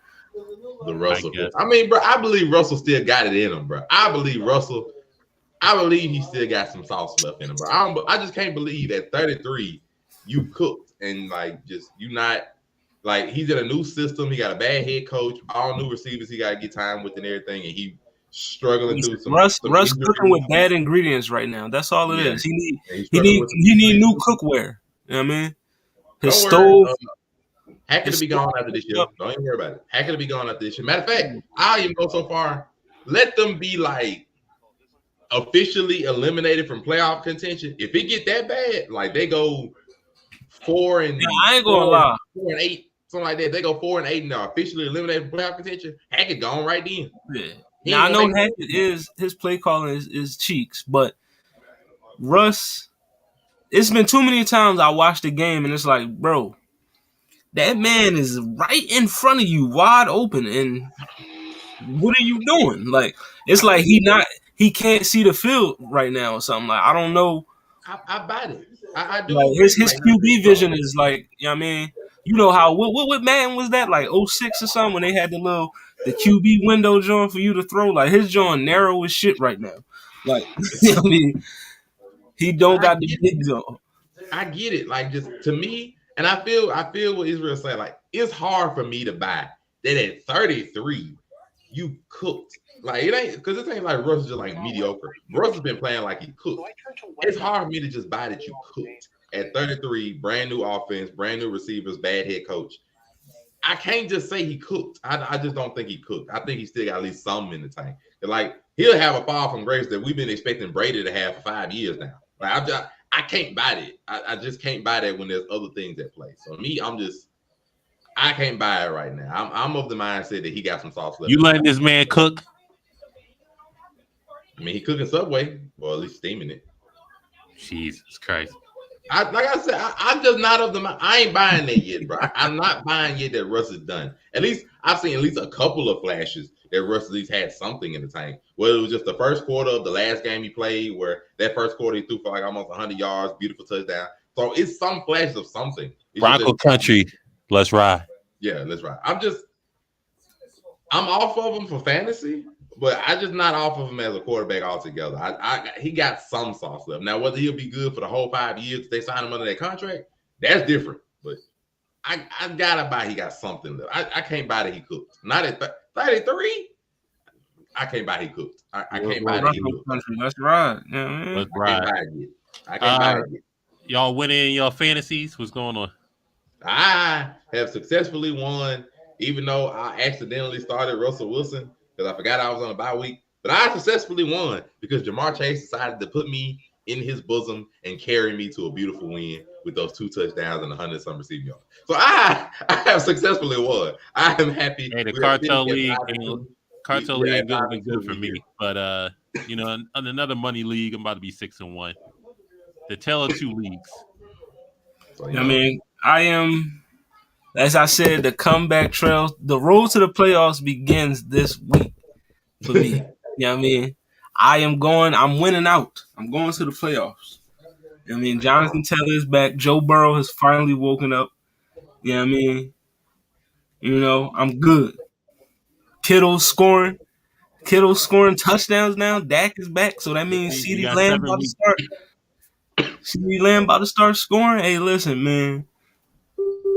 S3: The Russell. I mean, bro, I believe Russell still got it in him, bro. I believe he still got some sauce left in him, bro. I just can't believe at 33 you cooked and you not like he's in a new system. He got a bad head coach, all new receivers. He got to get time with and everything, and he struggling through some.
S1: Russ cooking with bad ingredients right now. That's all it is. He need new cookware. You know what I mean? His stove.
S3: Hackett to be gone after this year. Don't even worry about it. Hackett to be gone after this year. Matter of fact, I'll even go so far. let them be like officially eliminated from playoff contention. If it get that bad, like they go 4 and
S1: I ain't gonna lie.
S3: 4-8, something like that. They go 4-8 and are officially eliminated from playoff contention. Hackett gone right then.
S1: Yeah. Now I know Hackett his play calling is cheeks, but Russ, it's been too many times I watched the game and it's like, bro, that man is right in front of you, wide open, and what are you doing? Like, it's like he can't see the field right now or something. Like, I don't know.
S3: I buy it. I do.
S1: Like his QB vision is like, you know what I mean? You know how what man was that, like 06 or something, when they had the QB window joint for you to throw? Like his joint narrow as shit right now. Like, you know what I mean, he don't got the big zone.
S3: I get it. Like, just to me, and I feel what Israel said. Like, it's hard for me to buy that at 33 you cooked. Like, it ain't, because it ain't like Russ is just like mediocre. Russ has been playing like he cooked. It's hard for me to just buy that you cooked at 33. Brand new offense, brand new receivers, bad head coach. I can't just say he cooked. I just don't think he cooked. I think he still got at least some in the tank. Like, he'll have a fall from grace that we've been expecting Brady to have for 5 years now. Like, I can't buy it. I just can't buy that when there's other things at play. So me, I can't buy it right now. I'm of the mindset that he got some sauce left.
S2: You letting this man cook?
S3: I mean, he cooking Subway, or at least steaming it.
S2: Jesus Christ.
S3: Like I said, I'm just not of the mind. I ain't buying that yet, bro. I'm not buying yet that Russ is done. At least I've seen at least a couple of flashes that Russ at least had something in the tank. Whether it was just the first quarter of the last game he played, where that first quarter he threw for like almost 100 yards, beautiful touchdown. So it's some flashes of something. It's
S2: Bronco country, let's ride.
S3: Yeah, let's ride. I'm off of him for fantasy, but I just not off of him as a quarterback altogether. He got some sauce left. Now, whether he'll be good for the whole 5 years they sign him under that contract, that's different. But I gotta buy he got something left. I can't buy that he cooked. Not at 33. I can't buy he cooked. I can't buy that he cooked.
S1: That's right. Yeah,
S2: let's ride.
S3: I can't buy it yet.
S2: Y'all winning your fantasies? What's going on?
S3: I have successfully won, even though I accidentally started Russell Wilson because I forgot I was on a bye week. But I successfully won because Jamar Chase decided to put me in his bosom and carry me to a beautiful win with those 2 touchdowns and 100-some receiving yards. So I have successfully won. I am happy.
S2: Hey, the Cartel League ain't good for me. But you know, in another money league, I'm about to be 6-1. The tale of 2 leagues.
S3: So,
S1: I mean, I am, as I said, the comeback trail, the road to the playoffs begins this week for me. You know what I mean? I'm winning out. I'm going to the playoffs. You know what I mean? Jonathan Taylor is back. Joe Burrow has finally woken up. You know what I mean? You know, I'm good. Kittle's scoring touchdowns now. Dak is back, so that means CeeDee Lamb about to start. CeeDee Lamb about to start scoring. Hey, listen, man.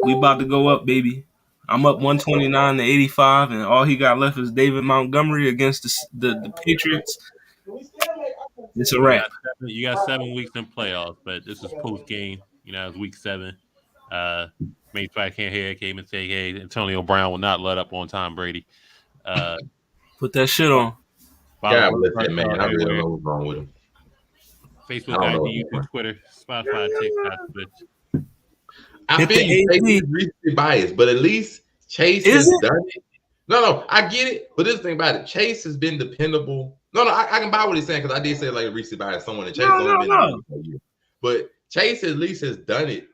S1: We about to go up, baby. I'm up 129 to 85, and all he got left is David Montgomery against the Patriots. It's a wrap.
S2: You got 7 weeks in playoffs, but this is post game. You know, it's week 7. Maybe I can't hear came and say, "Hey, Antonio Brown will not let up on Tom Brady."
S1: Put that shit on.
S3: God bless that man. I really don't know what's wrong with him.
S2: Facebook, IG, YouTube, Twitter, Spotify, TikTok, Twitch.
S3: I feel you Chase is recently biased, but at least Chase has done it. No, I get it. But this thing about it, Chase has been dependable. No, I can buy what he's saying because I did say like recently biased someone and Chase only been. But Chase at least has done it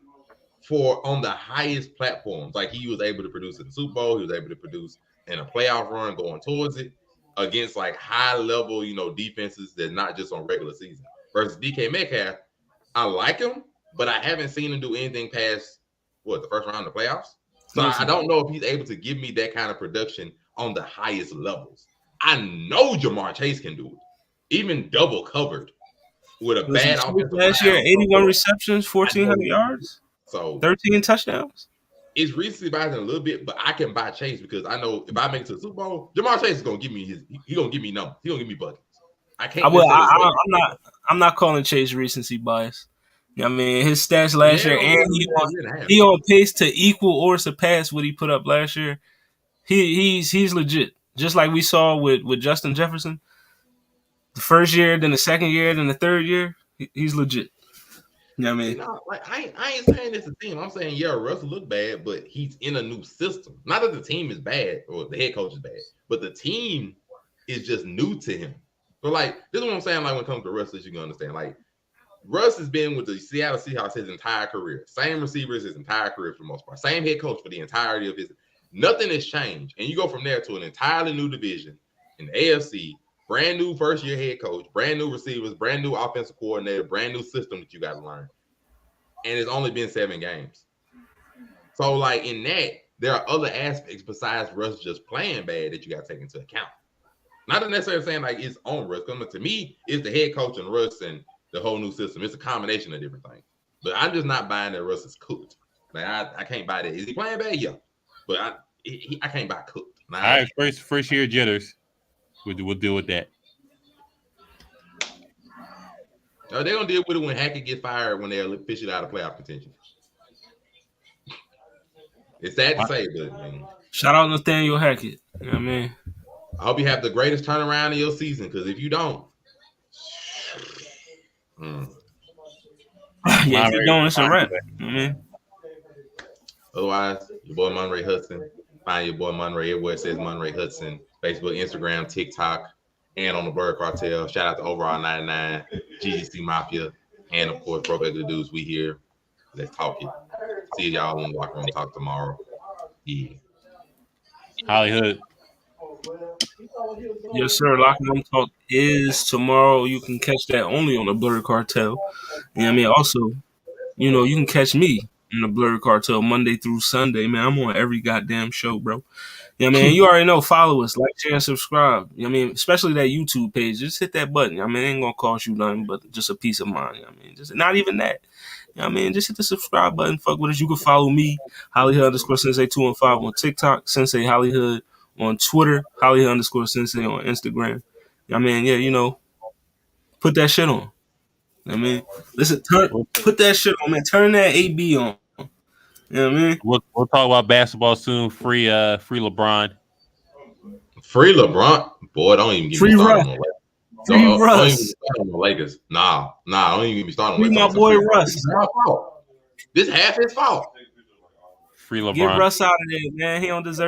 S3: for on the highest platforms. Like he was able to produce in the Super Bowl, he was able to produce in a playoff run going towards it against like high level, defenses that not just on regular season. Versus DK Metcalf, I like him, but I haven't seen him do anything past the first round of the playoffs. So I don't know if he's able to give me that kind of production on the highest levels. I know Jamar Chase can do it, even double covered with a bad offensive
S1: last year. 81 receptions, 1,400 yards,
S3: so
S1: 13 touchdowns.
S3: It's recently biased a little bit, but I can buy Chase because I know if I make it to the Super Bowl, Jamar Chase is gonna give me he's gonna give me numbers. He's gonna give me buckets. I can't.
S1: I'm not calling Chase recency bias. I mean, his stats last year, and he on pace to equal or surpass what he put up last year. He's legit. just like we saw with Justin Jefferson. The first year, then the second year, then the third year, he's legit. You know what I mean?
S3: Like I ain't saying it's a team. I'm saying, yeah, Russ look bad, but he's in a new system. Not that the team is bad or the head coach is bad, but the team is just new to him. So, like, this is what I'm saying, like, when it comes to Russ, that you can understand. Like, Russ has been with the Seattle Seahawks his entire career. Same receivers his entire career for the most part. Same head coach for the entirety of his. Nothing has changed. And you go from there to an entirely new division in the AFC, brand new first-year head coach, brand new receivers, brand new offensive coordinator, brand new system that you got to learn. And it's only been 7 games. So, like, in that, there are other aspects besides Russ just playing bad that you got to take into account. Not necessarily saying, like, it's on Russ. To me, it's the head coach and Russ and the whole new system. It's a combination of different things. But I'm just not buying that Russ is cooked. Like, I can't buy that. Is he playing bad? Yeah. But I can't buy cooked.
S2: All right, first year jitters. We'll deal with that.
S3: They're going to deal with it when Hackett gets fired when they're officially out of playoff contention. It's sad to say, but
S1: shout out Nathaniel Hackett. You know what I mean?
S3: I hope you have the greatest turnaround in your season, because if you don't,
S1: yeah, if you don't, it's a wrap.
S3: Otherwise, your boy Monray Hudson. Find your boy Monray everywhere it says Monray Hudson. Facebook, Instagram, TikTok, and on the Blerd Cartel. Shout out to Overall 99, GGC Mafia, and of course, Bro Regular Dudes. We here. Let's talk it. See y'all in the locker room talk tomorrow. Yeah.
S2: Hollywood.
S1: Yes, sir. Locker room talk is tomorrow. You can catch that only on the Blerd Cartel. You know what I mean? Also, you know, you can catch me in the Blerd Cartel Monday through Sunday, man. I'm on every goddamn show, bro. You know what I mean? You already know. Follow us, like, share, and subscribe. You know what I mean? Especially that YouTube page. Just hit that button. I mean, it ain't gonna cost you nothing but just a piece of mind. You know what I mean? Just not even that. You know what I mean? Just hit the subscribe button. Fuck with us. You can follow me, Hollyhood_Sensei215 on TikTok, Sensei Hollyhood on Twitter, Hollyhood_Sensei on Instagram. You know what I mean? Yeah, you know, put that shit on. You know what I mean? Listen, put that shit on, man. Turn that AB on. You know what I mean?
S2: We'll talk about basketball soon. Free LeBron.
S3: Free LeBron? Boy, don't even get me started on the Lakers. Don't even start on the Lakers. Nah, don't even get me started on the Lakers.
S1: Free my boy Russ.
S3: This half his fault.
S2: Free LeBron.
S1: Get Russ out of there, man. He don't deserve